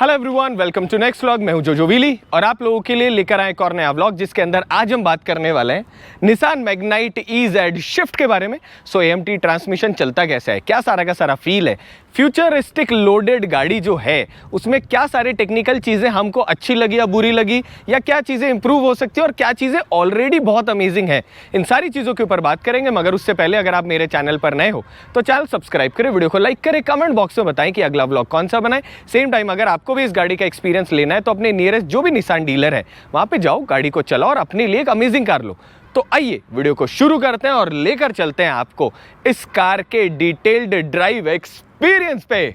Hello everyone, welcome to next vlog. मैं हूं जोजो विली और आप लोगों के लिए लेकर आए एक और नया व्लॉग जिसके अंदर आज हम बात करने वाले हैं निसान मैग्नाइट EZ शिफ्ट के बारे में। सो AMT ट्रांसमिशन चलता कैसा है, क्या सारा का सारा फील है, फ्यूचरिस्टिक लोडेड गाड़ी जो है उसमें क्या सारे टेक्निकल चीज़ें हमको अच्छी लगी या बुरी लगी, या क्या चीज़ें इंप्रूव हो सकती है और क्या चीज़ें ऑलरेडी बहुत अमेजिंग है, इन सारी चीज़ों के ऊपर बात करेंगे। मगर उससे पहले अगर आप मेरे चैनल पर नए हो तो चैनल सब्सक्राइब करें, वीडियो को लाइक करें, कमेंट बॉक्स में बताएं कि अगला व्लॉग कौन सा बनाए। सेम टाइम अगर आपको भी इस गाड़ी का एक्सपीरियंस लेना है तो अपने नियरेस्ट जो भी निसान डीलर है वहाँ पे जाओ, गाड़ी को चलाओ और अपने लिए एक अमेजिंग कार लो। तो आइए वीडियो को शुरू करते हैं और लेकर चलते हैं आपको इस कार के डिटेल्ड ड्राइव एक्सपीरियंस पे।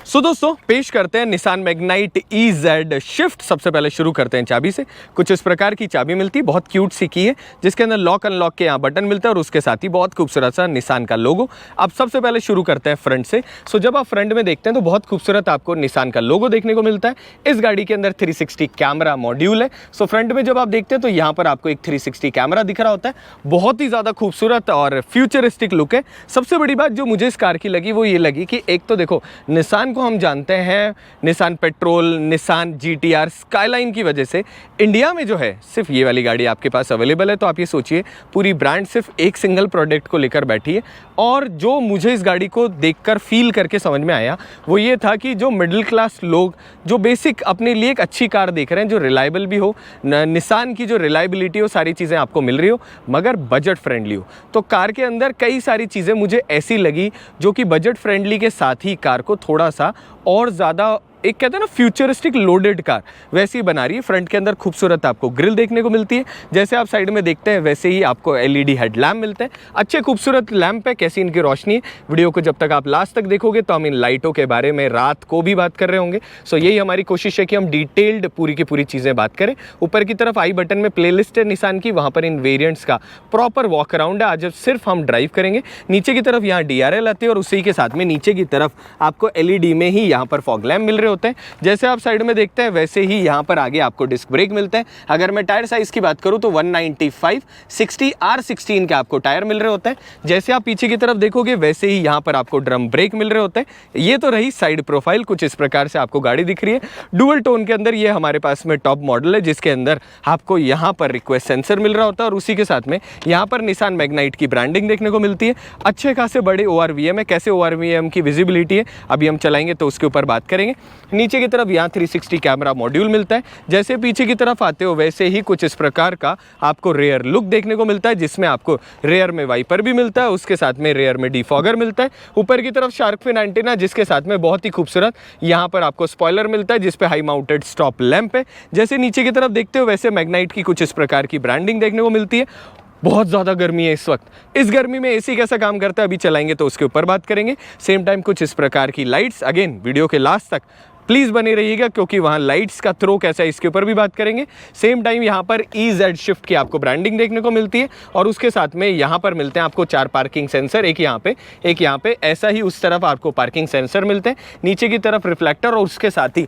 सो दोस्तों, पेश करते हैं निसान मैग्नाइट EZ शिफ्ट। सबसे पहले शुरू करते हैं चाबी से। कुछ इस प्रकार की चाबी मिलती है, बहुत क्यूट सी की है जिसके अंदर लॉक अनलॉक के यहाँ बटन मिलता है और उसके साथ ही बहुत खूबसूरत सा निसान का लोगो। अब सबसे पहले शुरू करते हैं फ्रंट से। सो जब आप फ्रंट में देखते हैं तो बहुत खूबसूरत आपको निसान का लोगो देखने को मिलता है। इस गाड़ी के अंदर 360 कैमरा मॉड्यूल है। सो फ्रंट में जब आप देखते हैं तो यहाँ पर आपको एक 360 कैमरा दिख रहा होता है। बहुत ही ज़्यादा खूबसूरत और फ्यूचरिस्टिक लुक है। सबसे बड़ी बात जो मुझे इस कार की लगी वो ये लगी कि एक तो देखो, निसान को हम जानते हैं Nissan petrol, Nissan GTR, skyline की वजह से इंडिया में जो है सिर्फ ये वाली गाड़ी आपके पास अवेलेबल है। तो आप ये सोचिए, पूरी ब्रांड सिर्फ एक सिंगल प्रोडक्ट को लेकर बैठी है। और जो मुझे इस गाड़ी को देखकर फील करके समझ में आया वो ये था कि जो मिडिल क्लास लोग जो बेसिक अपने लिए एक अच्छी कार देख रहे हैं, जो रिलायबल भी हो, निसान की जो रिलायबिलिटी हो, सारी चीज़ें आपको मिल रही हो मगर बजट फ्रेंडली हो, तो कार के अंदर कई सारी चीज़ें मुझे ऐसी लगी जो कि बजट फ्रेंडली के साथ ही कार को थोड़ा सा और ज़्यादा, एक कहते हैं ना फ्यूचरिस्टिक लोडेड कार, वैसी बना रही है। फ्रंट के अंदर खूबसूरत आपको ग्रिल देखने को मिलती है, जैसे आप साइड में देखते हैं वैसे ही आपको LED हेडलैम्प मिलते हैं। अच्छे खूबसूरत लैंप है, कैसी इनकी रोशनी है। वीडियो को जब तक आप लास्ट तक देखोगे तो हम इन लाइटों के बारे में रात को भी बात कर रहे होंगे। सो यही हमारी कोशिश है कि हम डिटेल्ड पूरी की पूरी चीज़ें बात करें। ऊपर की तरफ आई बटन में प्लेलिस्ट है निसान की, वहाँ पर इन वेरियंट्स का प्रॉपर वॉक अराउंड है। आज सिर्फ हम ड्राइव करेंगे। नीचे की तरफ यहाँ DRL आती है और उसी के साथ में नीचे की तरफ आपको LED में ही यहाँ पर फॉग लैम्प मिल रहे होते हैं। जैसे आप साइड में देखते हैं वैसे ही यहाँ पर आगे आपको डिस्क ब्रेक मिलते हैं। अगर मैं टायर साइज की बात करूँ तो 195/60 R16 के आपको टायर मिल रहे होते हैं। जैसे आप पीछे की तरफ देखोगे वैसे ही यहाँ पर आपको ड्रम ब्रेक मिल रहे होते हैं। ये तो रही साइड प्रोफाइल, कुछ इस प्रकार से आपको गाड़ी दिख रही है। डुअल टोन के अंदर ये हमारे पास में टॉप मॉडल है जिसके अंदर आपको यहाँ पर रिक्वेस्ट सेंसर मिल रहा होता है और उसी के साथ में यहाँ पर निसान मैग्नाइट की ब्रांडिंग देखने को मिलती है। अच्छे खासे बड़े ORVM है। कैसे ORVM की विजिबिलिटी है अभी हम चलाएंगे तो उसके ऊपर बात करेंगे। नीचे की तरफ यहाँ 360 कैमरा मॉड्यूल मिलता है। जैसे पीछे की तरफ आते हो वैसे ही कुछ इस प्रकार का आपको रेयर लुक देखने को मिलता है, जिसमें आपको रेयर में वाइपर भी मिलता है, उसके साथ में रेयर में डिफॉगर मिलता है। ऊपर की तरफ शार्क फिन एंटीना, जिसके साथ में बहुत ही खूबसूरत यहाँ पर आपको स्पॉइलर मिलता है जिसपे हाई माउंटेड स्टॉप लैंप है। जैसे नीचे की तरफ देखते हो वैसे मैग्नाइट की कुछ इस प्रकार की ब्रांडिंग देखने को मिलती है। बहुत ज़्यादा गर्मी है इस वक्त। इस गर्मी में AC कैसा काम करता है अभी चलाएंगे तो उसके ऊपर बात करेंगे। सेम टाइम कुछ इस प्रकार की लाइट्स, अगेन वीडियो के लास्ट तक प्लीज़ बने रहिएगा क्योंकि वहाँ लाइट्स का थ्रो कैसा है इसके ऊपर भी बात करेंगे। सेम टाइम यहाँ पर EZ शिफ्ट की आपको ब्रांडिंग देखने को मिलती है और उसके साथ में यहाँ पर मिलते हैं आपको 4 पार्किंग सेंसर, एक यहाँ पे ऐसा ही उस तरफ आपको पार्किंग सेंसर मिलते हैं। नीचे की तरफ रिफ्लेक्टर और उसके साथ ही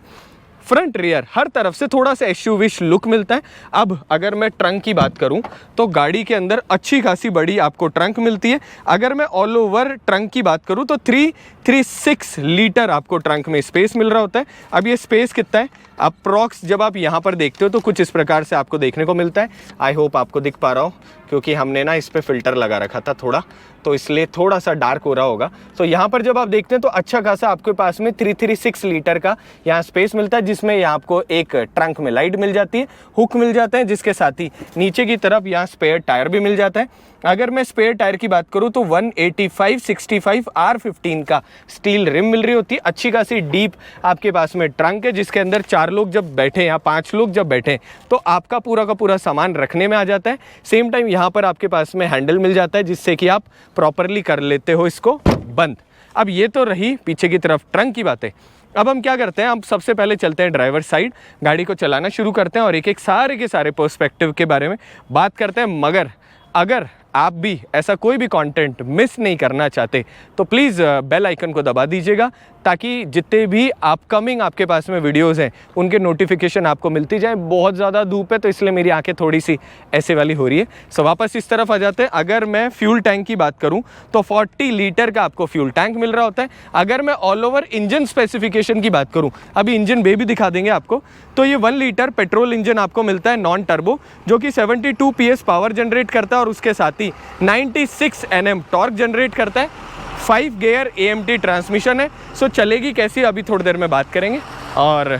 फ्रंट रियर हर तरफ से थोड़ा सा SUV लुक मिलता है। अब अगर मैं ट्रंक की बात करूं तो गाड़ी के अंदर अच्छी खासी बड़ी आपको ट्रंक मिलती है। अगर मैं ऑल ओवर ट्रंक की बात करूं तो 336 लीटर आपको ट्रंक में स्पेस मिल रहा होता है। अब ये स्पेस कितना है अप्रॉक्स जब आप यहाँ पर देखते हो तो कुछ इस प्रकार से आपको देखने को मिलता है। आई होप आपको दिख पा रहा हो क्योंकि हमने ना इस पर फिल्टर लगा रखा था थोड़ा, तो इसलिए थोड़ा सा डार्क हो रहा होगा। तो यहाँ पर जब आप देखते हैं तो अच्छा खासा आपके पास में 336 लीटर का यहाँ स्पेस मिलता है, जिसमें यहाँ आपको एक ट्रंक में लाइट मिल जाती है, हुक मिल जाता है, जिसके साथ ही नीचे की तरफ यहाँ स्पेयर टायर भी मिल जाता है। अगर मैं स्पेयर टायर की बात करूँ तो 185/65 R15 का स्टील रिम मिल रही होती है। अच्छी खासी डीप आपके पास में ट्रंक है जिसके अंदर 4 लोग जब बैठे या 5 लोग जब बैठे तो आपका पूरा का पूरा सामान रखने में आ जाता है। सेम टाइम यहाँ पर आपके पास में हैंडल मिल जाता है जिससे कि आप प्रॉपरली कर लेते हो इसको बंद। अब ये तो रही पीछे की तरफ ट्रंक की बातें। अब हम क्या करते हैं, अब सबसे पहले चलते हैं ड्राइवर साइड, गाड़ी को चलाना शुरू करते हैं और एक एक सारे के सारे पर्सपेक्टिव के बारे में बात करते हैं। मगर अगर आप भी ऐसा कोई भी कंटेंट मिस नहीं करना चाहते तो प्लीज़ बेल आइकन को दबा दीजिएगा ताकि जितने भी अपकमिंग आपके पास में वीडियोज़ हैं उनके नोटिफिकेशन आपको मिलती जाए। बहुत ज़्यादा धूप है तो इसलिए मेरी आंखें थोड़ी सी ऐसे वाली हो रही है। सो वापस इस तरफ आ जाते हैं। अगर मैं फ्यूल टैंक की बात करूं तो 40 लीटर का आपको फ्यूल टैंक मिल रहा होता है। अगर मैं ऑल ओवर इंजन स्पेसिफिकेशन की बात करूं, अभी इंजन बे भी दिखा देंगे आपको, तो ये 1 लीटर पेट्रोल इंजन आपको मिलता है नॉन टर्बो, जो कि 72 PS पावर जनरेट करता है और उसके साथ ही 96 Nm टॉर्क जनरेट करता है। 5 गियर AMT ट्रांसमिशन है। सो चलेगी कैसी अभी थोड़ी देर में बात करेंगे। और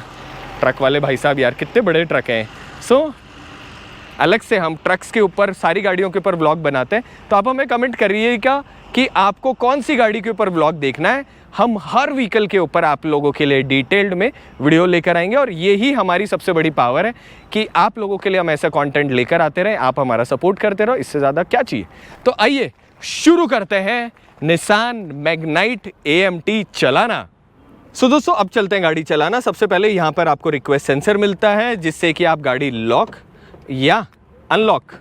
ट्रक वाले भाई साहब यार कितने बड़े ट्रक हैं। सो अलग से हम ट्रक्स के ऊपर, सारी गाड़ियों के ऊपर व्लॉग बनाते हैं, तो आप हमें कमेंट करिएगा कि आपको कौन सी गाड़ी के ऊपर व्लॉग देखना है। हम हर व्हीकल के ऊपर आप लोगों के लिए डिटेल्ड में वीडियो लेकर आएंगे और यही हमारी सबसे बड़ी पावर है कि आप लोगों के लिए हम ऐसा कंटेंट लेकर आते रहें, आप हमारा सपोर्ट करते रहो। इससे ज़्यादा क्या चाहिए। तो आइए शुरू करते हैं निसान मैग्नाइट AMT चलाना। सो दोस्तों अब चलते हैं गाड़ी चलाना। सबसे पहले यहाँ पर आपको रिक्वेस्ट सेंसर मिलता है जिससे कि आप गाड़ी लॉक या अनलॉक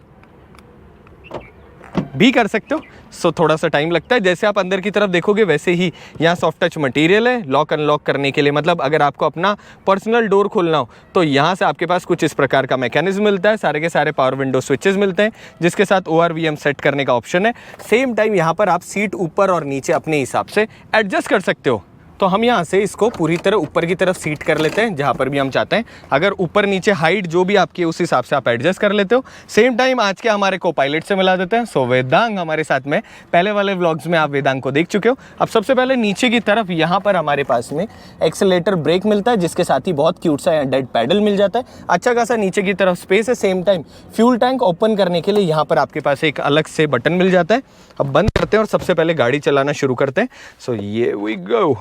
भी कर सकते हो। सो थोड़ा सा टाइम लगता है। जैसे आप अंदर की तरफ देखोगे वैसे ही यहाँ सॉफ्ट टच मटेरियल है लॉक अनलॉक करने के लिए। मतलब अगर आपको अपना पर्सनल डोर खोलना हो तो यहाँ से आपके पास कुछ इस प्रकार का मैकेनिज्म मिलता है। सारे के सारे पावर विंडो स्विचेस मिलते हैं जिसके साथ ORVM सेट करने का ऑप्शन है। सेम टाइम यहाँ पर आप सीट ऊपर और नीचे अपने हिसाब से एडजस्ट कर सकते हो। तो हम यहाँ से इसको पूरी तरह ऊपर की तरफ सीट कर लेते हैं जहाँ पर भी हम चाहते हैं। अगर ऊपर नीचे हाइट जो भी आपकी उस हिसाब से आप एडजस्ट कर लेते हो। सेम टाइम आज के हमारे को पायलट से मिला देते हैं। सो वेदांग हमारे साथ में, पहले वाले व्लॉग्स में आप वेदांग को देख चुके हो। अब सबसे पहले नीचे की तरफ यहाँ पर हमारे पास में एक्सेलेरेटर ब्रेक मिलता है जिसके साथ ही बहुत क्यूट सा डेड पैडल मिल जाता है। अच्छा खासा नीचे की तरफ स्पेस है। Same time fuel tank open करने के लिए यहाँ पर आपके पास एक अलग से बटन मिल जाता है। अब बंद करते हैं और सबसे पहले गाड़ी चलाना शुरू करते हैं। सो ये वी गो,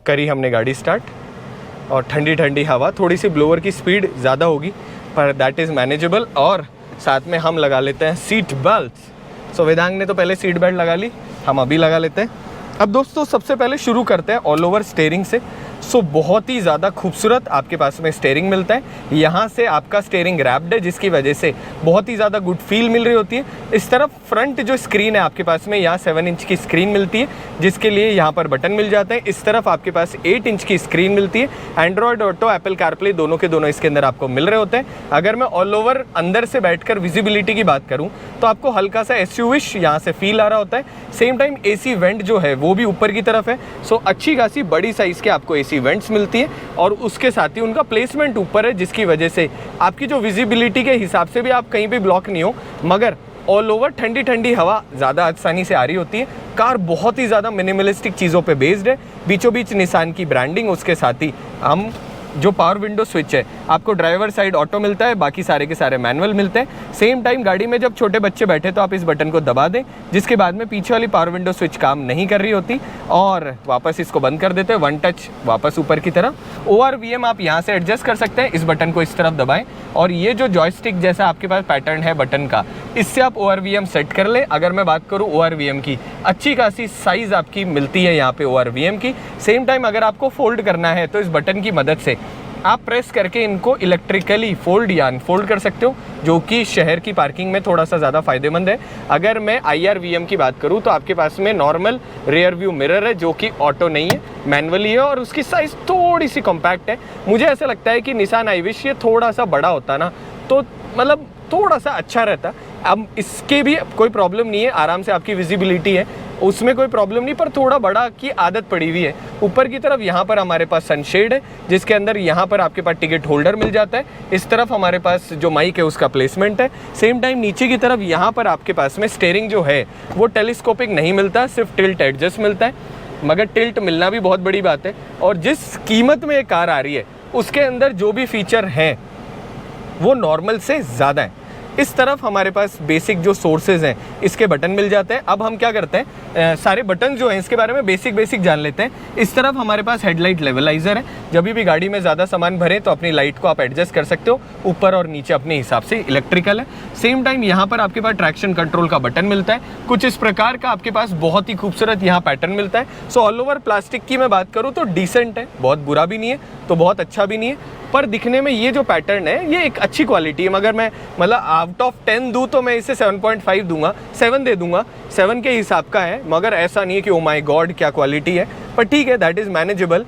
करी हमने गाड़ी स्टार्ट और ठंडी ठंडी हवा, थोड़ी सी ब्लोअर की स्पीड ज़्यादा होगी पर दैट इज़ मैनेजेबल। और साथ में हम लगा लेते हैं सीट बेल्ट। सो वेदांग ने तो पहले सीट बेल्ट लगा ली, हम अभी लगा लेते हैं। अब दोस्तों सबसे पहले शुरू करते हैं ऑल ओवर स्टीयरिंग से। सो बहुत ही ज़्यादा खूबसूरत आपके पास में स्टीयरिंग मिलता है। यहाँ से आपका स्टीयरिंग रैप्ड है जिसकी वजह से बहुत ही ज़्यादा गुड फील मिल रही होती है। इस तरफ फ्रंट जो स्क्रीन है आपके पास में, यहाँ 7 इंच की स्क्रीन मिलती है जिसके लिए यहाँ पर बटन मिल जाते हैं। इस तरफ आपके पास 8 इंच की स्क्रीन मिलती है। एंड्रॉयड ऑटो, एप्पल कारप्ले दोनों के दोनों इसके अंदर आपको मिल रहे होते हैं। अगर मैं ऑल ओवर अंदर से बैठकर विजिबिलिटी की बात करूँ तो आपको हल्का सा SUV-ish यहाँ से फील आ रहा होता है। सेम टाइम AC वेंट जो है वो भी ऊपर की तरफ है। सो अच्छी खासी बड़ी साइज़ के आपको AC वेंट्स मिलती है और उसके साथ ही उनका प्लेसमेंट ऊपर है जिसकी वजह से आपकी जो विजिबिलिटी के हिसाब से भी आप कहीं भी ब्लॉक नहीं हो, मगर ऑल ओवर ठंडी ठंडी हवा ज़्यादा आसानी से आ रही होती है। कार बहुत ही ज़्यादा मिनिमलिस्टिक चीज़ों पे बेस्ड है। बीचों बीच निसान की ब्रांडिंग, उसके साथ ही हम जो पावर विंडो स्विच है आपको ड्राइवर साइड ऑटो मिलता है, बाकी सारे के सारे मैनुअल मिलते हैं। सेम टाइम गाड़ी में जब छोटे बच्चे बैठे तो आप इस बटन को दबा दें जिसके बाद में पीछे वाली पावर विंडो स्विच काम नहीं कर रही होती और वापस इसको बंद कर देते हैं। 1 टच वापस ऊपर की तरफ। ORVM आप यहाँ से एडजस्ट कर सकते हैं। इस बटन को इस तरफ दबाएं और ये जो जॉयस्टिक जैसा आपके पास पैटर्न है बटन का, इससे आप ORVM सेट कर ले। अगर मैं बात करूँ ORVM की, अच्छी खासी साइज़ आपकी मिलती है यहाँ पे ORVM की। सेम टाइम अगर आपको फोल्ड करना है तो इस बटन की मदद से आप प्रेस करके इनको इलेक्ट्रिकली फोल्ड या अनफोल्ड कर सकते हो, जो कि शहर की पार्किंग में थोड़ा सा ज़्यादा फ़ायदेमंद है। अगर मैं IRVM की बात करूँ तो आपके पास में नॉर्मल रियर व्यू मिरर है जो कि ऑटो नहीं है, मैनुअली है और उसकी साइज़ थोड़ी सी कॉम्पैक्ट है। मुझे ऐसा लगता है कि निसान आईविश ये थोड़ा सा बड़ा होता ना तो मतलब थोड़ा सा अच्छा रहता। अब इसके भी कोई प्रॉब्लम नहीं है, आराम से आपकी विजिबिलिटी है, उसमें कोई प्रॉब्लम नहीं, पर थोड़ा बड़ा की आदत पड़ी हुई है। ऊपर की तरफ यहाँ पर हमारे पास सनशेड है जिसके अंदर यहाँ पर आपके पास टिकट होल्डर मिल जाता है। इस तरफ हमारे पास जो माइक है उसका प्लेसमेंट है। सेम टाइम नीचे की तरफ यहाँ पर आपके पास में स्टीयरिंग जो है वो टेलीस्कोपिक नहीं मिलता, सिर्फ टिल्ट एडजस्ट मिलता है, मगर टिल्ट मिलना भी बहुत बड़ी बात है। और जिस कीमत में ये कार आ रही है उसके अंदर जो भी फीचर हैं वो नॉर्मल से ज़्यादा है। इस तरफ हमारे पास बेसिक जो सोर्सेज हैं इसके बटन मिल जाते हैं। अब हम क्या करते हैं, सारे बटन जो हैं इसके बारे में बेसिक जान लेते हैं। इस तरफ हमारे पास हेडलाइट लेवलाइजर है जब भी गाड़ी में ज़्यादा सामान भरें तो अपनी लाइट को आप एडजस्ट कर सकते हो, ऊपर और नीचे अपने हिसाब से। इलेक्ट्रिकल है। सेम टाइम यहाँ पर आपके पास ट्रैक्शन कंट्रोल का बटन मिलता है, कुछ इस प्रकार का आपके पास बहुत ही खूबसूरत यहाँ पैटर्न मिलता है। सो ऑल ओवर प्लास्टिक की मैं बात करूँ तो डिसेंट है, बहुत बुरा भी नहीं है तो बहुत अच्छा भी नहीं है, पर दिखने में ये जो पैटर्न है ये एक अच्छी क्वालिटी है। मगर मैं मतलब आउट ऑफ 10 दूँ तो मैं इसे 7.5 दूंगा, 7 दे दूंगा, 7 के हिसाब का है। मगर ऐसा नहीं है कि ओ माय गॉड क्या क्वालिटी है, पर ठीक है, दैट इज़ मैनेजेबल।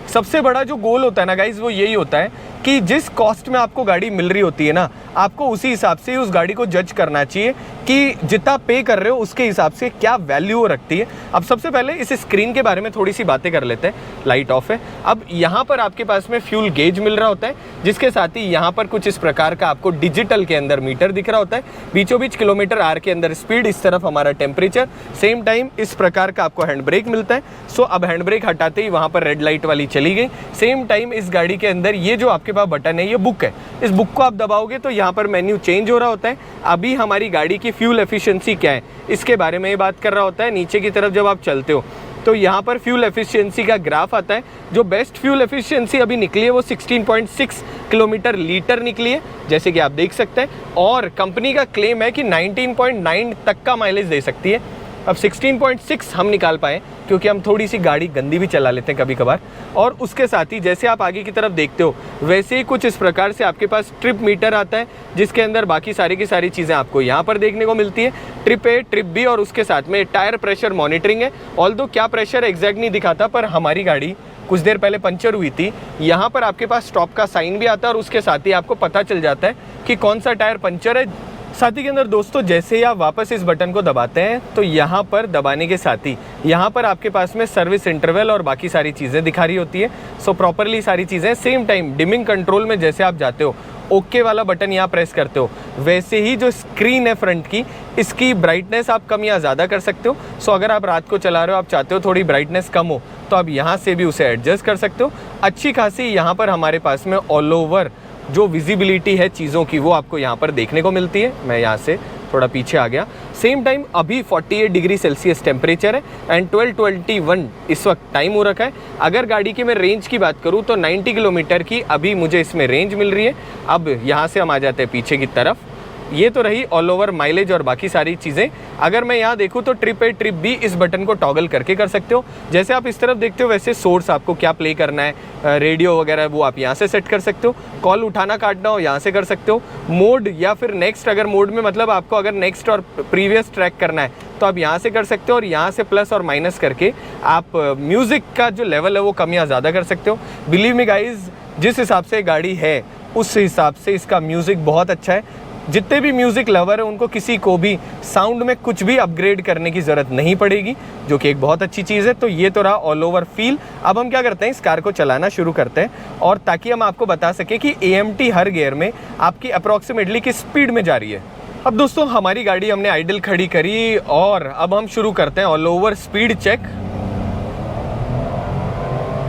सबसे बड़ा जो गोल होता है ना गाइज, वो यही होता है कि जिस कॉस्ट में आपको गाड़ी मिल रही होती है ना, आपको उसी हिसाब से उस गाड़ी को जज करना चाहिए कि जितना पे कर रहे हो उसके हिसाब से क्या वैल्यू वो रखती है। अब सबसे पहले इस स्क्रीन के बारे में थोड़ी सी बातें कर लेते हैं। लाइट ऑफ है। अब यहाँ पर आपके पास में फ्यूल गेज मिल रहा होता है, जिसके साथ ही यहाँ पर कुछ इस प्रकार का आपको डिजिटल के अंदर मीटर दिख रहा होता है, बीचों बीच किलोमीटर आर के अंदर स्पीड, इस तरफ हमारा टेम्परेचर। सेम टाइम इस प्रकार का आपको हैंड ब्रेक मिलता है। सो अब हैंड ब्रेक हटाते ही वहाँ पर रेड लाइट वाली चली गई। सेम टाइम इस गाड़ी के अंदर ये जो आपके पास बटन है, ये बुक है, इस बुक को आप दबाओगे तो यहाँ पर मेन्यू चेंज हो रहा होता है। अभी हमारी गाड़ी की फ्यूल एफिशिएंसी क्या है इसके बारे में ये बात कर रहा होता है। नीचे की तरफ जब आप चलते हो तो यहाँ पर फ्यूल एफिशिएंसी का ग्राफ आता है। जो बेस्ट फ्यूल एफिशिएंसी अभी निकली है वो 16.6 किलोमीटर लीटर निकली है, जैसे कि आप देख सकते हैं। और कंपनी का क्लेम है कि 19.9 तक का माइलेज दे सकती है। अब 16.6 हम निकाल पाए क्योंकि हम थोड़ी सी गाड़ी गंदी भी चला लेते हैं कभी कभार। और उसके साथ ही जैसे आप आगे की तरफ देखते हो वैसे ही कुछ इस प्रकार से आपके पास ट्रिप मीटर आता है, जिसके अंदर बाकी सारी की सारी चीज़ें आपको यहाँ पर देखने को मिलती है। ट्रिप ए, ट्रिप बी, और उसके साथ में टायर प्रेशर मॉनिटरिंग है। ऑल्दो क्या प्रेशर एग्जैक्ट नहीं दिखाता, पर हमारी गाड़ी कुछ देर पहले पंचर हुई थी। यहाँ पर आपके पास स्टॉप का साइन भी आता है और उसके साथ ही आपको पता चल जाता है कि कौन सा टायर पंचर है। साथ ही के अंदर दोस्तों जैसे ही आप वापस इस बटन को दबाते हैं तो यहाँ पर दबाने के साथ ही यहाँ पर आपके पास में सर्विस इंटरवल और बाकी सारी चीज़ें दिखा रही होती है। सो प्रॉपरली सारी चीज़ें। सेम टाइम डिमिंग कंट्रोल में जैसे आप जाते हो, ओके वाला बटन यहाँ प्रेस करते हो, वैसे ही जो स्क्रीन है फ्रंट की, इसकी ब्राइटनेस आप कम या ज़्यादा कर सकते हो। सो अगर आप रात को चला रहे हो, आप चाहते हो थोड़ी ब्राइटनेस कम हो, तो आप यहाँ से भी उसे एडजस्ट कर सकते हो। अच्छी खासी यहाँ पर हमारे पास में ऑल ओवर जो विजिबिलिटी है चीज़ों की, वो आपको यहाँ पर देखने को मिलती है। मैं यहाँ से थोड़ा पीछे आ गया। सेम टाइम अभी 48 डिग्री सेल्सियस टेम्परेचर है एंड 12:21 इस वक्त टाइम हो रखा है। अगर गाड़ी की मैं रेंज की बात करूँ तो 90 किलोमीटर की अभी मुझे इसमें रेंज मिल रही है। अब यहाँ से हम आ जाते हैं पीछे की तरफ। ये तो रही ऑल ओवर माइलेज और बाकी सारी चीज़ें। अगर मैं यहाँ देखूँ तो ट्रिप ए, ट्रिप बी, इस बटन को टॉगल करके कर सकते हो। जैसे आप इस तरफ देखते हो वैसे सोर्स आपको क्या प्ले करना है, रेडियो वगैरह, वो आप यहाँ से सेट कर सकते हो। कॉल उठाना काटना हो यहाँ से कर सकते हो। मोड या फिर नेक्स्ट, अगर मोड में मतलब आपको अगर नेक्स्ट और प्रीवियस ट्रैक करना है तो आप यहाँ से कर सकते हो। और यहाँ से प्लस और माइनस करके आप म्यूज़िक का जो लेवल है वो कम या ज़्यादा कर सकते हो। बिलीव मी गाइज, जिस हिसाब से गाड़ी है उस हिसाब से इसका म्यूज़िक बहुत अच्छा है। जितने भी म्यूज़िक लवर है उनको किसी को भी साउंड में कुछ भी अपग्रेड करने की ज़रूरत नहीं पड़ेगी, जो कि एक बहुत अच्छी चीज़ है। तो ये तो रहा ऑल ओवर फील। अब हम क्या करते हैं, इस कार को चलाना शुरू करते हैं, और ताकि हम आपको बता सकें कि AMT हर गियर में आपकी अप्रॉक्सीमेटली किस स्पीड में जा रही है। अब दोस्तों हमारी गाड़ी हमने आइडल खड़ी करी और अब हम शुरू करते हैं all over speed check.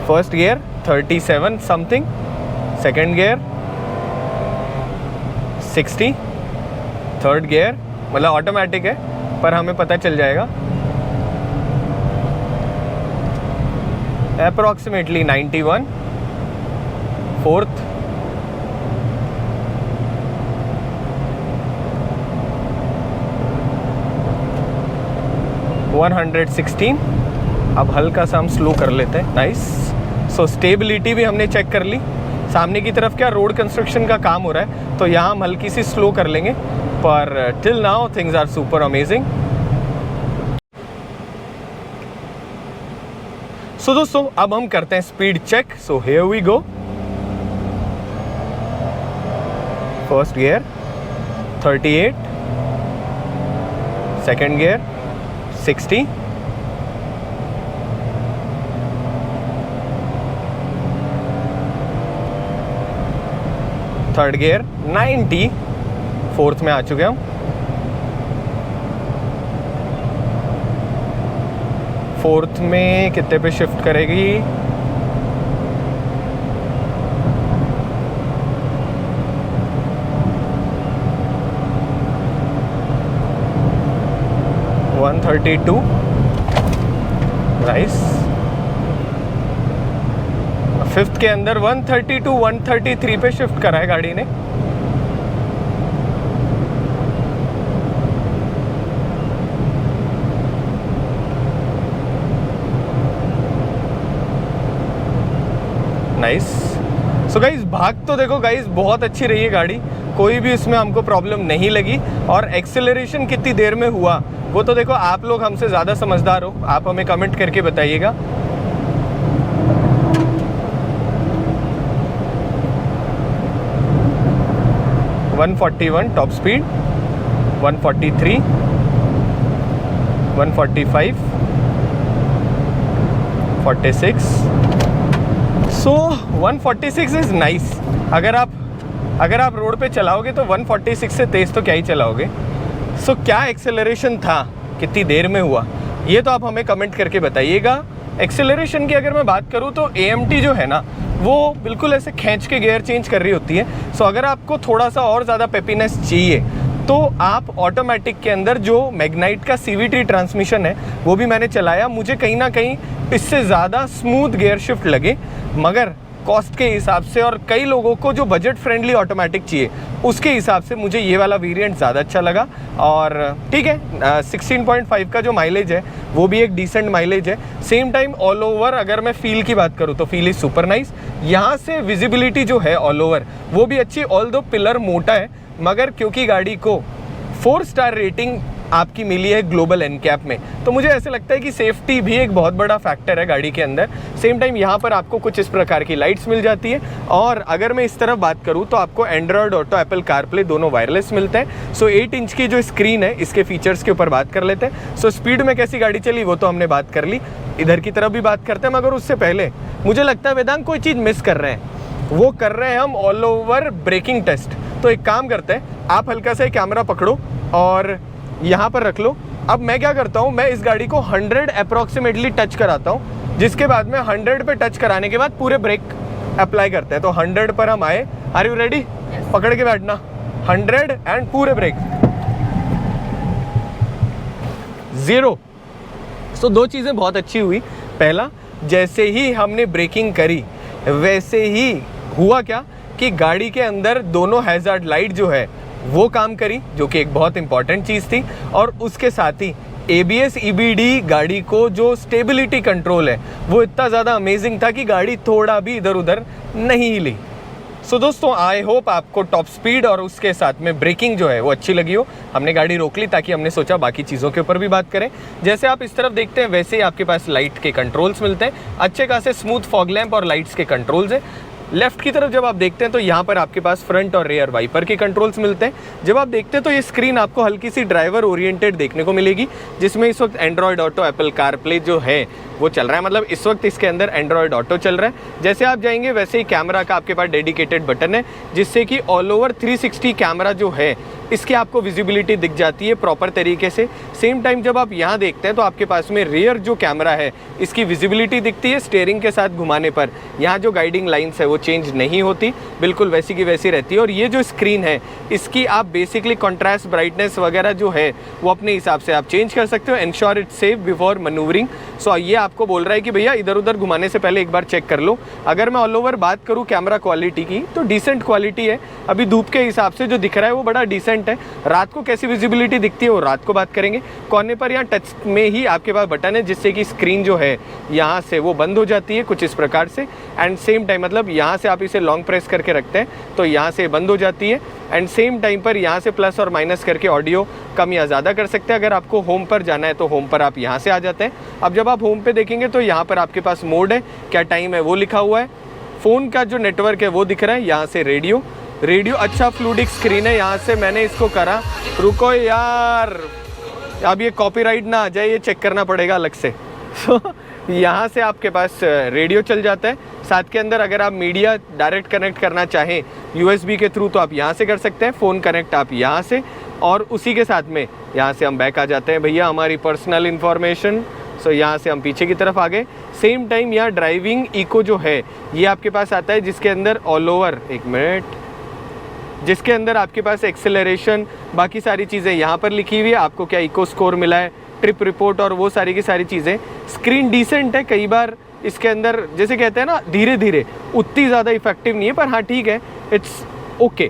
First gear 37 something, second gear 60, third gear मतलब ऑटोमेटिक है पर हमें पता चल जाएगा, अप्रॉक्सीमेटली 91, फोर्थ, वन 116। अब हल्का सा हम स्लो कर लेते हैं। नाइस। सो स्टेबिलिटी भी हमने चेक कर ली। सामने की तरफ क्या रोड कंस्ट्रक्शन का काम हो रहा है तो यहाँ हम हल्की सी स्लो कर लेंगे, पर till now things are super amazing. So दोस्तों अब हम करते हैं speed check. So here we go. First gear 38, second gear 60, third gear 90, fourth में आ चुके हम। फोर्थ में कितने पे शिफ्ट करेगी, वन 132। नाइस। फिफ्थ के अंदर 130 to 133 पे शिफ्ट करा है गाड़ी ने। नाइस। सो गाइज भाग तो देखो गाइज बहुत अच्छी रही है गाड़ी, कोई भी इसमें हमको प्रॉब्लम नहीं लगी। और एक्सेलरेशन कितनी देर में हुआ वो तो देखो आप लोग हमसे ज़्यादा समझदार हो, आप हमें कमेंट करके बताइएगा। One 141 top speed, 143, 145, 46। So 146 is nice. अगर आप रोड पे चलाओगे तो 146 से तेज़ तो क्या ही चलाओगे। सो क्या एक्सेलरेशन था, कितनी देर में हुआ, ये तो आप हमें कमेंट करके बताइएगा। एक्सेलरेशन की अगर मैं बात करूँ तो AMT जो है ना वो बिल्कुल ऐसे खींच के गियर चेंज कर रही होती है। सो अगर आपको थोड़ा सा और ज़्यादा पेपीनेस चाहिए तो आप ऑटोमेटिक के अंदर जो मैग्नाइट का CVT ट्रांसमिशन है वो भी मैंने चलाया, मुझे कहीं ना कहीं इससे ज़्यादा स्मूथ गियर शिफ्ट लगे। मगर कॉस्ट के हिसाब से और कई लोगों को जो बजट फ्रेंडली ऑटोमेटिक चाहिए उसके हिसाब से मुझे ये वाला वेरिएंट ज़्यादा अच्छा लगा। और ठीक है 16.5 का जो माइलेज है वो भी एक डिसेंट माइलेज है। सेम टाइम ऑल ओवर अगर मैं फील की बात करूँ तो फील इज़ सुपर नाइस। यहाँ से विजिबिलिटी जो है ऑल ओवर वो भी अच्छी, ऑल दो पिलर मोटा है मगर क्योंकि गाड़ी को 4 स्टार रेटिंग आपकी मिली है ग्लोबल एनकैप में, तो मुझे ऐसे लगता है कि सेफ्टी भी एक बहुत बड़ा फैक्टर है गाड़ी के अंदर। सेम टाइम यहाँ पर आपको कुछ इस प्रकार की लाइट्स मिल जाती है। और अगर मैं इस तरफ बात करूँ तो आपको एंड्रॉयड ऑटो, एप्पल कारप्ले दोनों वायरलेस मिलते हैं। सो 8 इंच की जो स्क्रीन है इसके फीचर्स के ऊपर बात कर लेते हैं। सो स्पीड में कैसी गाड़ी चली वो तो हमने बात कर ली, इधर की तरफ भी बात करते हैं। मगर उससे पहले मुझे लगता है वेदांत कोई चीज़ मिस कर रहे हैं, वो कर रहे हैं हम ऑल ओवर ब्रेकिंग टेस्ट। तो एक काम करते हैं, आप हल्का सा कैमरा पकड़ो और यहाँ पर रख लो। अब मैं क्या करता हूँ, मैं इस गाड़ी को 100 अप्रॉक्सीमेटली टच कराता हूँ, जिसके बाद में 100 पे टच कराने के बाद पूरे ब्रेक अप्लाई करते हैं। तो 100 पर हम आए, आर यू रेडी? पकड़ के बैठना, 100 एंड पूरे ब्रेक 0। सो दो चीज़ें बहुत अच्छी हुई। पहला, जैसे ही हमने ब्रेकिंग करी वैसे ही हुआ क्या कि गाड़ी के अंदर दोनों हैज़ार्ड लाइट जो है वो काम करी, जो कि एक बहुत इंपॉर्टेंट चीज़ थी। और उसके साथ ही ABS EBD गाड़ी को जो स्टेबिलिटी कंट्रोल है वो इतना ज़्यादा अमेजिंग था कि गाड़ी थोड़ा भी इधर उधर नहीं हिली। सो दोस्तों आई होप आपको टॉप स्पीड और उसके साथ में ब्रेकिंग जो है वो अच्छी लगी हो। हमने गाड़ी रोक ली ताकि हमने सोचा बाकी चीज़ों के ऊपर भी बात करें। जैसे आप इस तरफ देखते हैं वैसे ही आपके पास लाइट के कंट्रोल्स मिलते हैं, अच्छे खासे स्मूथ फॉग लैंप और लाइट्स के कंट्रोल्स है। लेफ्ट की तरफ जब आप देखते हैं तो यहाँ पर आपके पास फ्रंट और रेयर वाइपर के कंट्रोल्स मिलते हैं। जब आप देखते हैं तो ये स्क्रीन आपको हल्की सी ड्राइवर ओरिएंटेड देखने को मिलेगी, जिसमें इस वक्त एंड्रॉयड ऑटो, एप्पल कारप्ले जो है वो चल रहा है। मतलब इस वक्त इसके अंदर एंड्रॉयड ऑटो चल रहा है। जैसे आप जाएंगे वैसे ही कैमरा का आपके पास डेडिकेटेड बटन है, जिससे कि ऑल ओवर 360 कैमरा जो है इसकी आपको विजिबिलिटी दिख जाती है प्रॉपर तरीके से। सेम टाइम जब आप यहाँ देखते हैं तो आपके पास में रियर जो कैमरा है इसकी विजिबिलिटी दिखती है। स्टीयरिंग के साथ घुमाने पर यहाँ जो गाइडिंग लाइन्स है वो चेंज नहीं होती, बिल्कुल वैसी की वैसी रहती है। और ये जो स्क्रीन है इसकी आप बेसिकली कॉन्ट्रास्ट, ब्राइटनेस वगैरह जो है वो अपने हिसाब से आप चेंज कर सकते हो। Ensure it safe before manoeuvring. So ये आपको बोल रहा है कि भैया इधर उधर घुमाने से पहले एक बार चेक कर लो। अगर मैं ऑल ओवर बात करूँ कैमरा क्वालिटी की तो डिसेंट क्वालिटी है। अभी धूप के हिसाब से जो दिख रहा है वो बड़ा डिसेंट है। रात को कैसी विजिबिलिटी दिखती है वो रात को बात करेंगे। कोने पर यहाँ टच में ही आपके पास बटन है जिससे कि स्क्रीन जो है यहाँ से वो बंद हो जाती है कुछ इस प्रकार से। एंड सेम टाइम मतलब यहाँ से आप इसे लॉन्ग प्रेस करके रखते हैं तो यहाँ से बंद हो जाती है। एंड सेम टाइम पर यहाँ से प्लस और माइनस करके ऑडियो कम या ज़्यादा कर सकते हैं। अगर आपको होम पर जाना है तो होम पर आप यहाँ से आ जाते हैं। अब जब आप होम पे देखेंगे तो यहाँ पर आपके पास मोड है, क्या टाइम है वो लिखा हुआ है। फ़ोन का जो नेटवर्क है वो दिख रहा है। यहाँ से रेडियो अच्छा फ्लूडिक स्क्रीन है। यहाँ से मैंने इसको करा, रुको यार अब ये कॉपीराइट ना आ जाए, ये चेक करना पड़ेगा अलग से। यहाँ से आपके पास रेडियो चल जाता है। साथ के अंदर अगर आप मीडिया डायरेक्ट कनेक्ट करना चाहें USB के थ्रू तो आप यहाँ से कर सकते हैं। फ़ोन कनेक्ट आप यहाँ से, और उसी के साथ में यहाँ से हम बैक आ जाते हैं भैया हमारी पर्सनल इन्फॉर्मेशन। सो यहाँ से हम पीछे की तरफ आ गए। सेम टाइम यहाँ ड्राइविंग इको जो है ये आपके पास आता है, जिसके अंदर ऑल ओवर जिसके अंदर आपके पास एक्सेलरेशन, बाकी सारी चीज़ें यहाँ पर लिखी हुई है। आपको क्या इको स्कोर मिला है, ट्रिप रिपोर्ट और वो सारी की सारी चीज़ें। स्क्रीन डिसेंट है, कई बार इसके अंदर जैसे कहते हैं ना धीरे धीरे, उतनी ज़्यादा इफेक्टिव नहीं है, पर हाँ ठीक है, इट्स ओके।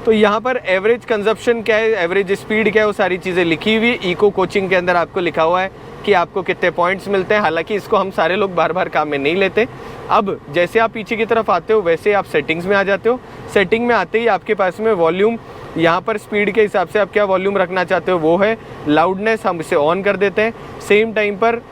तो यहाँ पर एवरेज कंजप्शन क्या है, एवरेज स्पीड क्या है, वो सारी चीज़ें लिखी हुई है। इको कोचिंग के अंदर आपको लिखा हुआ है कि आपको कितने पॉइंट्स मिलते हैं। हालांकि इसको हम सारे लोग बार बार काम में नहीं लेते। अब जैसे आप पीछे की तरफ आते हो वैसे आप सेटिंग्स में आ जाते हो। सेटिंग में आते ही आपके पास में वॉल्यूम, यहाँ पर स्पीड के हिसाब से आप क्या वॉल्यूम रखना चाहते हो वो है। लाउडनेस हम इसे ऑन कर देते हैं। सेम टाइम पर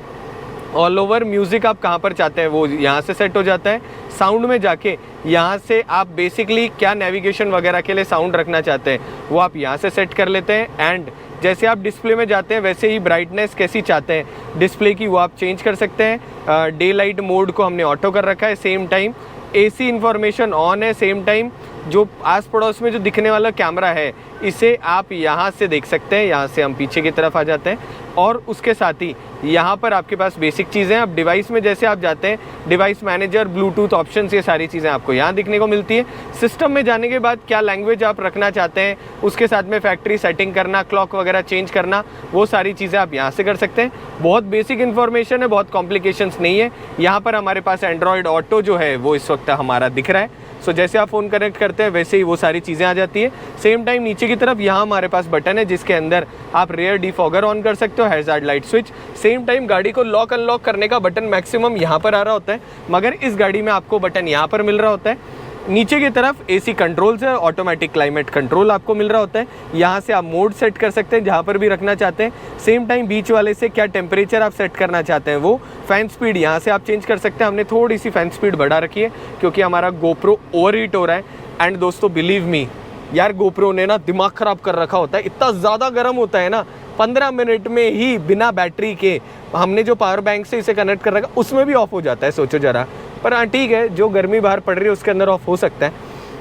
ऑल ओवर म्यूज़िक आप कहाँ पर चाहते हैं वो यहाँ से सेट हो जाता है। साउंड में जाके यहाँ से आप बेसिकली क्या नेविगेशन वगैरह के लिए साउंड रखना चाहते हैं वो आप यहाँ से सेट कर लेते हैं। एंड जैसे आप डिस्प्ले में जाते हैं वैसे ही ब्राइटनेस कैसी चाहते हैं डिस्प्ले की वो आप चेंज कर सकते हैं। डे लाइट मोड को हमने ऑटो कर रखा है। Same time AC information on है। सेम टाइम जो आस पड़ोस में जो दिखने वाला कैमरा है इसे आप यहाँ से देख सकते हैं। यहाँ से हम पीछे की तरफ आ जाते हैं और उसके साथ ही यहाँ पर आपके पास बेसिक चीज़ें हैं। अब डिवाइस में जैसे आप जाते हैं, डिवाइस मैनेजर, ब्लूटूथ ऑप्शंस, ये सारी चीज़ें आपको यहाँ दिखने को मिलती है। सिस्टम में जाने के बाद क्या लैंग्वेज आप रखना चाहते हैं, उसके साथ में फैक्ट्री सेटिंग करना, क्लॉक वगैरह चेंज करना, वो सारी चीज़ें आप यहाँ से कर सकते हैं। बहुत बेसिक इन्फॉर्मेशन है, बहुत कॉम्प्लिकेशंस नहीं है। यहाँ पर हमारे पास एंड्रॉयड ऑटो जो है वो इस वक्त हमारा दिख रहा है। सो जैसे आप फ़ोन कनेक्ट करते हैं वैसे ही वो सारी चीज़ें आ जाती है। सेम टाइम नीचे की तरफ यहाँ हमारे पास बटन है जिसके अंदर आप रेयर डिफॉगर ऑन कर सकते हो, hazard light switch. Same time गाड़ी को लॉक अनलॉक करने का बटन मैक्सिमम यहाँ पर आ रहा होता है, मगर इस गाड़ी में आपको बटन यहाँ पर मिल रहा होता है। नीचे की तरफ AC कंट्रोल्स है, ऑटोमेटिक क्लाइमेट कंट्रोल आपको मिल रहा होता है। यहाँ से आप मोड सेट कर सकते हैं जहाँ पर भी रखना चाहते हैं। सेम टाइम बीच वाले से क्या टेम्परेचर आप सेट करना चाहते हैं वो। फ़ैन स्पीड यहाँ से आप चेंज कर सकते हैं। हमने थोड़ी सी फ़ैन स्पीड बढ़ा रखी है क्योंकि हमारा GoPro ओवर हीट हो रहा है। एंड दोस्तों बिलीव मी यार, GoPro ने ना दिमाग ख़राब कर रखा होता है, इतना ज़्यादा गर्म होता है ना, 15 मिनट में ही बिना बैटरी के हमने जो पावर बैंक से इसे कनेक्ट कर रखा उसमें भी ऑफ हो जाता है, सोचो ज़रा। पर हाँ ठीक है, जो गर्मी बाहर पड़ रही है उसके अंदर ऑफ हो सकता है।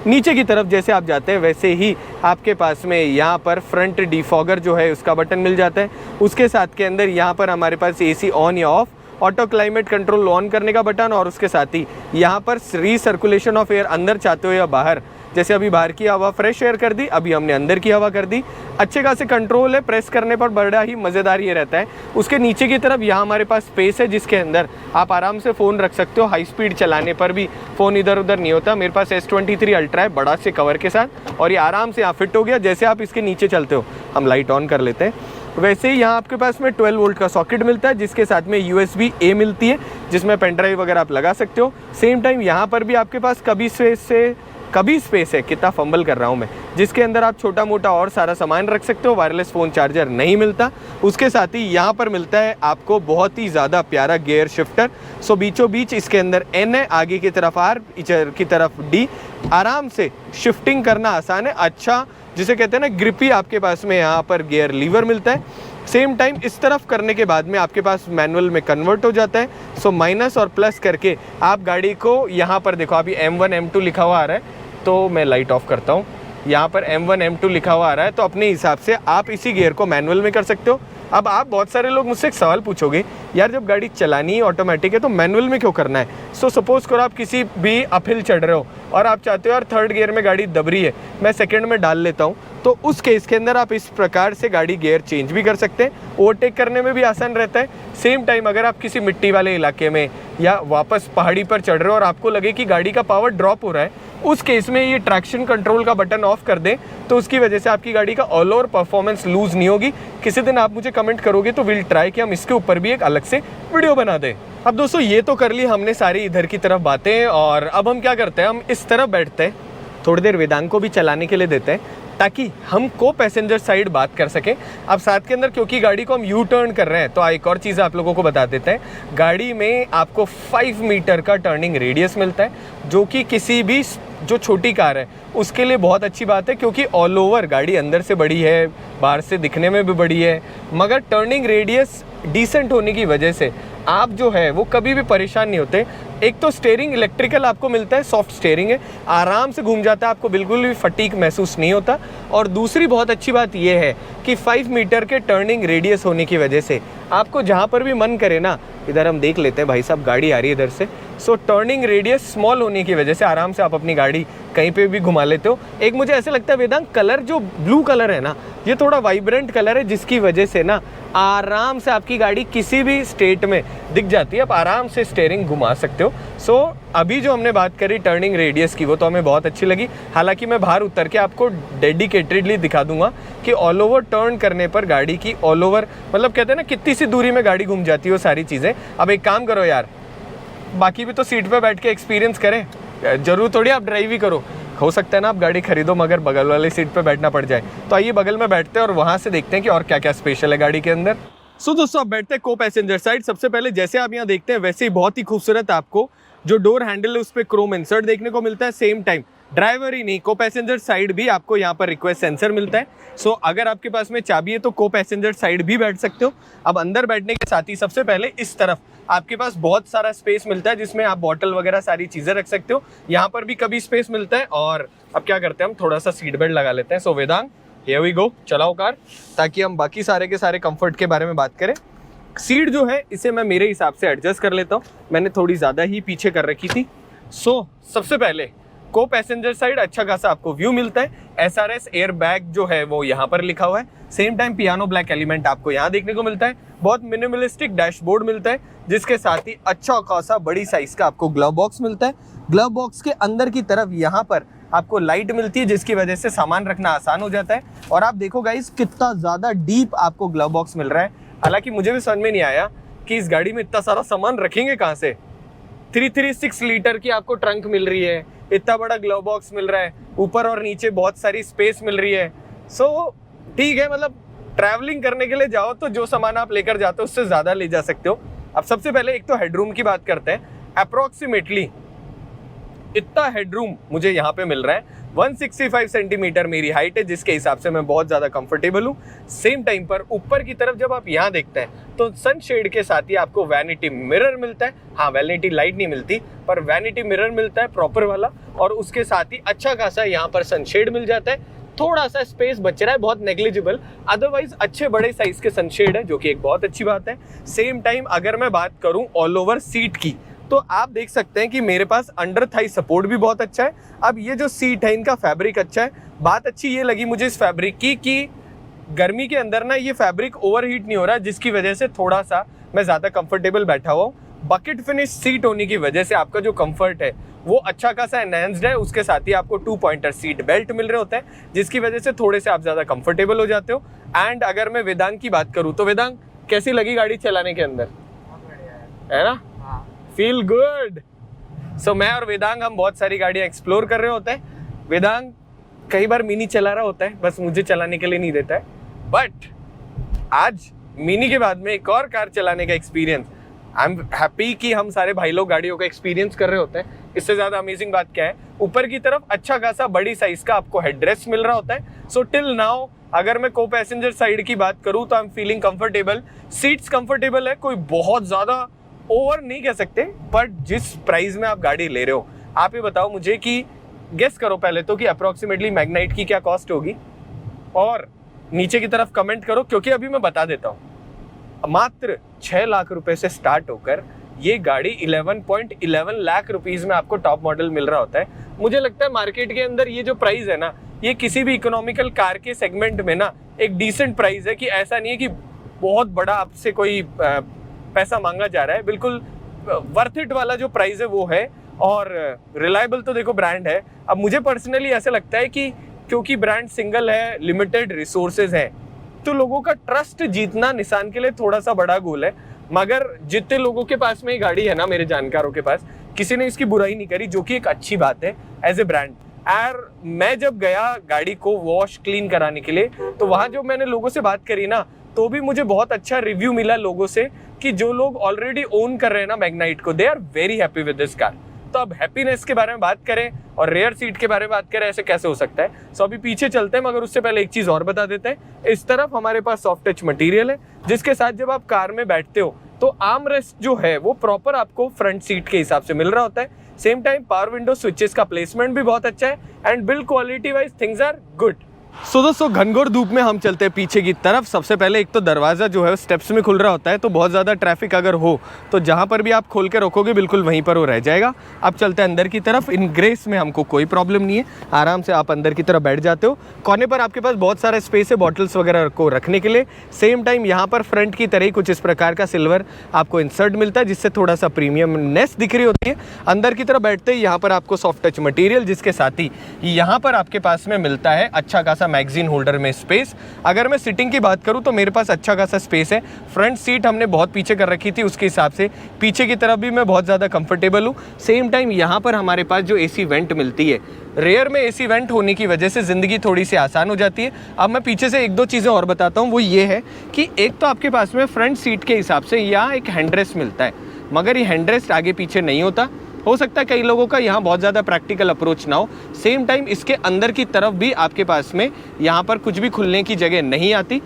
नीचे की तरफ जैसे आप जाते हैं वैसे ही आपके पास में यहाँ पर फ्रंट डिफॉगर जो है उसका बटन मिल जाता है। उसके साथ के अंदर यहाँ पर हमारे पास AC ऑन या of, auto climate control on करने का बटन, और उसके साथ ही यहाँ पर रीसर्कुलेशन ऑफ एयर, अंदर चाहते हो या बाहर। जैसे अभी बाहर की हवा फ्रेश एयर कर दी, अभी हमने अंदर की हवा कर दी। अच्छे खासे कंट्रोल है, प्रेस करने पर बड़ा ही मज़ेदार ये रहता है। उसके नीचे की तरफ यहाँ हमारे पास स्पेस है जिसके अंदर आप आराम से फ़ोन रख सकते हो। हाई स्पीड चलाने पर भी फ़ोन इधर उधर नहीं होता। मेरे पास S23 अल्ट्रा है बड़ा से कवर के साथ, और ये आराम से यहाँ फिट हो गया। जैसे आप इसके नीचे चलते हो, हम लाइट ऑन कर लेते हैं, वैसे ही यहाँ आपके पास में 12 वोल्ट का सॉकेट मिलता है जिसके साथ में USB-A मिलती है जिसमें पेन ड्राइव वगैरह आप लगा सकते हो। सेम टाइम यहाँ पर भी आपके पास कभी स्पेस है, कितना फंबल कर रहा हूँ मैं, जिसके अंदर आप छोटा मोटा और सारा सामान रख सकते हो। वायरलेस फ़ोन चार्जर नहीं मिलता। उसके साथ ही यहाँ पर मिलता है आपको बहुत ही ज़्यादा प्यारा गियर शिफ्टर। सो बीचों बीच इसके अंदर N है, आगे की तरफ R, पीछे की तरफ D। आराम से शिफ्टिंग करना आसान है। अच्छा जिसे कहते हैं ना ग्रिपी, आपके पास में यहाँ पर गियर लीवर मिलता है। सेम टाइम इस तरफ करने के बाद में आपके पास मैनुअल में कन्वर्ट हो जाता है। सो माइनस और प्लस करके आप गाड़ी को यहाँ पर देखो, अभी M1 M2 लिखा हुआ आ रहा है, तो मैं लाइट ऑफ करता हूँ। यहाँ पर M1 M2 लिखा हुआ आ रहा है, तो अपने हिसाब से आप इसी गियर को मैनुअल में कर सकते हो। अब आप बहुत सारे लोग मुझसे एक सवाल पूछोगे, यार जब गाड़ी चलानी ही ऑटोमेटिक है तो मैनुअल में क्यों करना है। सो सपोज करो आप किसी भी अपहिल चढ़ रहे हो और आप चाहते हो यार थर्ड गियर में गाड़ी दब रही है, मैं सेकंड में डाल लेता हूँ, तो उस केस के अंदर आप इस प्रकार से गाड़ी गियर चेंज भी कर सकते हैं। ओवरटेक करने में भी आसान रहता है। सेम टाइम अगर आप किसी मिट्टी वाले इलाके में या वापस पहाड़ी पर चढ़ रहे हो और आपको लगे कि गाड़ी का पावर ड्रॉप हो रहा है, उस केस में ये ट्रैक्शन कंट्रोल का बटन ऑफ कर दें तो उसकी वजह से आपकी गाड़ी का ऑल ओवर परफॉर्मेंस लूज नहीं होगी। किसी दिन आप मुझे कमेंट करोगे तो विल ट्राई कि हम इसके ऊपर भी एक अलग से वीडियो बना दें। अब दोस्तों ये तो कर ली हमने सारी इधर की तरफ बातें, और अब हम क्या करते हैं, हम इस तरफ बैठते हैं, थोड़ी देर वेदांग को भी चलाने के लिए देते हैं ताकि हम को पैसेंजर साइड बात कर सकें। अब साथ के अंदर क्योंकि गाड़ी को हम यू टर्न कर रहे हैं तो एक और चीज़ आप लोगों को बता देते हैं। गाड़ी में आपको 5 मीटर का टर्निंग रेडियस मिलता है, जो कि किसी भी जो छोटी कार है उसके लिए बहुत अच्छी बात है, क्योंकि ऑल ओवर गाड़ी अंदर से बड़ी है, बाहर से दिखने में भी बड़ी है, मगर टर्निंग रेडियस डिसेंट होने की वजह से आप जो है वो कभी भी परेशान नहीं होते। एक तो स्टीयरिंग इलेक्ट्रिकल आपको मिलता है, सॉफ्ट स्टीयरिंग है, आराम से घूम जाता है, आपको बिल्कुल भी फटीग महसूस नहीं होता। और दूसरी बहुत अच्छी बात यह है कि 5 मीटर के टर्निंग रेडियस होने की वजह से आपको जहाँ पर भी मन करे ना, इधर हम देख लेते हैं भाई साहब गाड़ी आ रही है इधर से, सो टर्निंग रेडियस स्मॉल होने की वजह से आराम से आप अपनी गाड़ी कहीं पे भी घुमा लेते हो। एक मुझे ऐसे लगता है वेदांत, कलर जो ब्लू कलर है ना, ये थोड़ा वाइब्रेंट कलर है जिसकी वजह से ना आराम से आपकी गाड़ी किसी भी स्टेट में दिख जाती है, आप आराम से स्टीयरिंग घुमा सकते हो। सो अभी जो हमने बात करी टर्निंग रेडियस की, वो तो हमें बहुत अच्छी लगी। हालांकि मैं बाहर उतर के आपको डेडिकेटेडली दिखा दूंगा कि ऑल ओवर टर्न करने पर गाड़ी की ऑल ओवर, मतलब कहते हैं ना कितनी सी दूरी में गाड़ी घूम जाती है, वो सारी चीज़ें। अब एक काम करो यार, बाकी भी तो सीट पे बैठ के एक्सपीरियंस करें, जरूर थोड़ी आप ड्राइव ही करो। हो सकता है ना आप गाड़ी खरीदो मगर बगल वाली सीट पे बैठना पड़ जाए, तो आइए बगल में बैठते हैं और वहाँ से देखते हैं कि और क्या क्या स्पेशल है गाड़ी के अंदर। सो दोस्तों अब बैठते हैं को पैसेंजर साइड। सबसे पहले जैसे आप यहाँ देखते हैं वैसे ही बहुत ही खूबसूरत आपको जो डोर हैंडल है उस पर क्रोम इंसर्ट देखने को मिलता है। सेम टाइम ड्राइवर ही नहीं, को पैसेंजर साइड भी आपको यहाँ पर रिक्वेस्ट सेंसर मिलता है। सो अगर आपके पास में चाबी है तो को पैसेंजर साइड भी बैठ सकते हो। अब अंदर बैठने के साथ ही सबसे पहले इस तरफ आपके पास बहुत सारा स्पेस मिलता है जिसमें आप बॉटल वगैरह सारी चीजें रख सकते हो। यहाँ पर भी कभी स्पेस मिलता है। और अब क्या करते हैं, हम थोड़ा सा सीट बेल्ट लगा लेते हैं। सो वेदांग, हियर वी गो, चलाओ कार, ताकि हम बाकी सारे के सारे कंफर्ट के बारे में बात करें। सीट जो है इसे मैं मेरे हिसाब से एडजस्ट कर लेता हूँ, मैंने थोड़ी ज़्यादा ही पीछे कर रखी थी। सो सबसे पहले को पैसेंजर साइड अच्छा खासा आपको व्यू मिलता है। SRS एयर बैग जो है वो यहाँ पर लिखा हुआ है। Same time piano black element आपको यहाँ देखने को मिलता है। बहुत मिनिमलिस्टिक डैशबोर्ड मिलता है जिसके साथ ही अच्छा खासा बड़ी साइज का आपको ग्लव बॉक्स मिलता है। ग्लव बॉक्स के अंदर की तरफ यहाँ पर आपको लाइट मिलती है जिसकी वजह से सामान रखना आसान हो जाता है। और आप देखो गाइस कितना ज़्यादा डीप आपको ग्लव बॉक्स मिल रहा है। हालांकि मुझे भी समझ में नहीं आया कि इस गाड़ी में इतना सारा सामान रखेंगे कहाँ से। 336 लीटर की आपको ट्रंक मिल रही है, इतना बड़ा ग्लव बॉक्स मिल रहा है, ऊपर और नीचे बहुत सारी स्पेस मिल रही है। सो ठीक है, मतलब ट्रैवलिंग करने के लिए जाओ तो जो सामान आप लेकर जाते हो उससे ज़्यादा ले जा सकते हो। अब सबसे पहले एक तो हेडरूम की बात करते हैं। अप्रोक्सीमेटली इतना हेडरूम मुझे यहाँ पे मिल रहा है। 165 सेंटीमीटर मेरी हाइट है जिसके हिसाब से मैं बहुत ज़्यादा कंफर्टेबल हूँ। सेम टाइम पर ऊपर की तरफ जब आप यहाँ देखते हैं तो सनशेड के साथ ही आपको वैनिटी मिरर मिलता है। हाँ, वैनिटी लाइट नहीं मिलती पर वैनिटी मिरर मिलता है प्रॉपर वाला। और उसके साथ ही अच्छा खासा यहाँ पर सनशेड मिल जाता है। थोड़ा सा स्पेस बच रहा है, बहुत नेग्लिजिबल, अदरवाइज अच्छे बड़े साइज के सनशेड है जो कि एक बहुत अच्छी बात है। सेम टाइम अगर मैं बात करूँ ऑल ओवर सीट की तो आप देख सकते हैं कि मेरे पास अंडर थाई सपोर्ट भी बहुत अच्छा है। अब ये जो सीट है इनका फैब्रिक अच्छा है। बात अच्छी ये लगी मुझे इस फैब्रिक की कि गर्मी के अंदर ना ये फैब्रिक ओवरहीट नहीं हो रहा, जिसकी वजह से थोड़ा सा मैं ज़्यादा कंफर्टेबल बैठा हुआ हूँ। बकेट फिनिश सीट होने की वजह से आपका जो कंफर्ट है वो अच्छा खासा एनहांस्ड है। उसके साथ ही आपको 2 पॉइंटर सीट बेल्ट मिल रहे होते हैं जिसकी वजह से थोड़े से आप ज़्यादा कंफर्टेबल हो जाते हो। एंड अगर मैं वेदांग की बात करूँ तो वेदांग कैसी लगी गाड़ी चलाने के अंदर? है ना, फील गुड। सो मैं और वेदांग हम बहुत सारी गाड़ियाँ एक्सप्लोर कर रहे होते हैं। वेदांग कई बार मिनी चला रहा होता है, बस मुझे चलाने के लिए नहीं देता है। बट आज मिनी के बाद में एक और कार चलाने का एक्सपीरियंस, आई एम हैप्पी कि हम सारे भाई लोग गाड़ियों का एक्सपीरियंस कर रहे होते हैं। इससे ज़्यादा अमेजिंग बात क्या है, ऊपर की तरफ अच्छा खासा बड़ी साइज का आपको हेडरेस्ट मिल रहा होता है। सो टिल नाउ अगर मैं को पैसेंजर साइड की बात करूँ तो I am feeling comfortable. Seats comfortable है, कोई बहुत ज़्यादा ओवर नहीं कह सकते, बट जिस प्राइस में आप गाड़ी ले रहे हो, आप ये बताओ मुझे कि गेस करो पहले तो कि अप्रोक्सीमेटली मैग्नाइट की क्या कॉस्ट होगी, और नीचे की तरफ कमेंट करो क्योंकि अभी मैं बता देता हूँ। मात्र 6 लाख रुपए से स्टार्ट होकर ये गाड़ी 11.11 लाख रुपीस में आपको टॉप मॉडल मिल रहा होता है। मुझे लगता है मार्केट के अंदर ये जो प्राइस है ना, ये किसी भी इकोनॉमिकल कार के सेगमेंट में ना एक डिसेंट प्राइस है। कि ऐसा नहीं है कि बहुत बड़ा आपसे कोई पैसा मांगा जा रहा है, बिल्कुल वर्थ इट वाला जो प्राइस है वो है। और रिलायबल तो देखो ब्रांड है। अब मुझे पर्सनली ऐसा लगता है कि क्योंकि ब्रांड सिंगल है, लिमिटेड रिसोर्सेज हैं, तो लोगों का ट्रस्ट जीतना निसान के लिए थोड़ा सा बड़ा गोल है। मगर जितने लोगों के पास में ये गाड़ी है ना, मेरे जानकारों के पास, किसी ने इसकी बुराई नहीं करी, जो कि एक अच्छी बात है एज ए ब्रांड। और मैं जब गया गाड़ी को वॉश क्लीन कराने के लिए तो वहाँ जो मैंने लोगों से बात करी ना, तो भी मुझे बहुत अच्छा रिव्यू मिला लोगों से कि जो लोग ऑलरेडी ओन कर रहे हैं ना मैग्नाइट को, they are very happy with this car. तो अब हैप्पीनेस के बारे में बात करें और रेयर सीट के बारे में बात करें, ऐसे कैसे हो सकता है। सो अभी पीछे चलते हैं, मगर उससे पहले एक चीज़ और बता देते हैं। इस तरफ हमारे पास सॉफ्ट टच मटेरियल है जिसके साथ जब आप कार में बैठते हो तो आर्म रेस्ट जो है वो प्रॉपर आपको फ्रंट सीट के हिसाब से मिल रहा होता है। Same time power window switches का प्लेसमेंट भी बहुत अच्छा है and build quality wise things are good. So दोस्तों घनघोर धूप में हम चलते हैं पीछे की तरफ। सबसे पहले एक तो दरवाज़ा जो है स्टेप्स में खुल रहा होता है, तो बहुत ज़्यादा ट्रैफिक अगर हो तो जहाँ पर भी आप खोल के रोकोगे बिल्कुल वहीं पर वो रह जाएगा। अब चलते हैं अंदर की तरफ। इन ग्रेस में हमको कोई प्रॉब्लम नहीं है, आराम से आप अंदर की तरफ बैठ जाते हो। कोने पर आपके पास बहुत सारा स्पेस है बॉटल्स वगैरह को रखने के लिए। सेम टाइम यहाँ पर फ्रंट की तरह ही कुछ इस प्रकार का सिल्वर आपको इंसर्ट मिलता है, जिससे थोड़ा सा प्रीमियमनेस दिख रही होती है। अंदर की तरफ बैठते ही यहाँ पर आपको सॉफ्ट टच मटेरियल, जिसके साथ ही यहाँ पर आपके पास में मिलता है अच्छा खासा मैगजीन होल्डर में स्पेस। अगर मैं सीटिंग की बात करूं तो मेरे पास अच्छा खासा स्पेस है। फ्रंट सीट हमने बहुत पीछे कर रखी थी, उसके हिसाब से पीछे की तरफ भी मैं बहुत ज़्यादा कंफर्टेबल हूं। सेम टाइम यहाँ पर हमारे पास जो एसी वेंट मिलती है, रेयर में एसी वेंट होने की वजह से ज़िंदगी थोड़ी सी आसान हो जाती है। अब मैं पीछे से एक दो चीज़ें और बताता हूँ। वो ये है कि एक तो आपके पास में फ्रंट सीट के हिसाब से यहाँ एक हैंडरेस्ट मिलता है, मगर ये हैंडरेस्ट आगे पीछे नहीं होता। हो सकता है कई लोगों का यहाँ बहुत ज़्यादा प्रैक्टिकल अप्रोच ना हो। सेम टाइम इसके अंदर की तरफ भी आपके पास में यहाँ पर कुछ भी खुलने की जगह नहीं आती,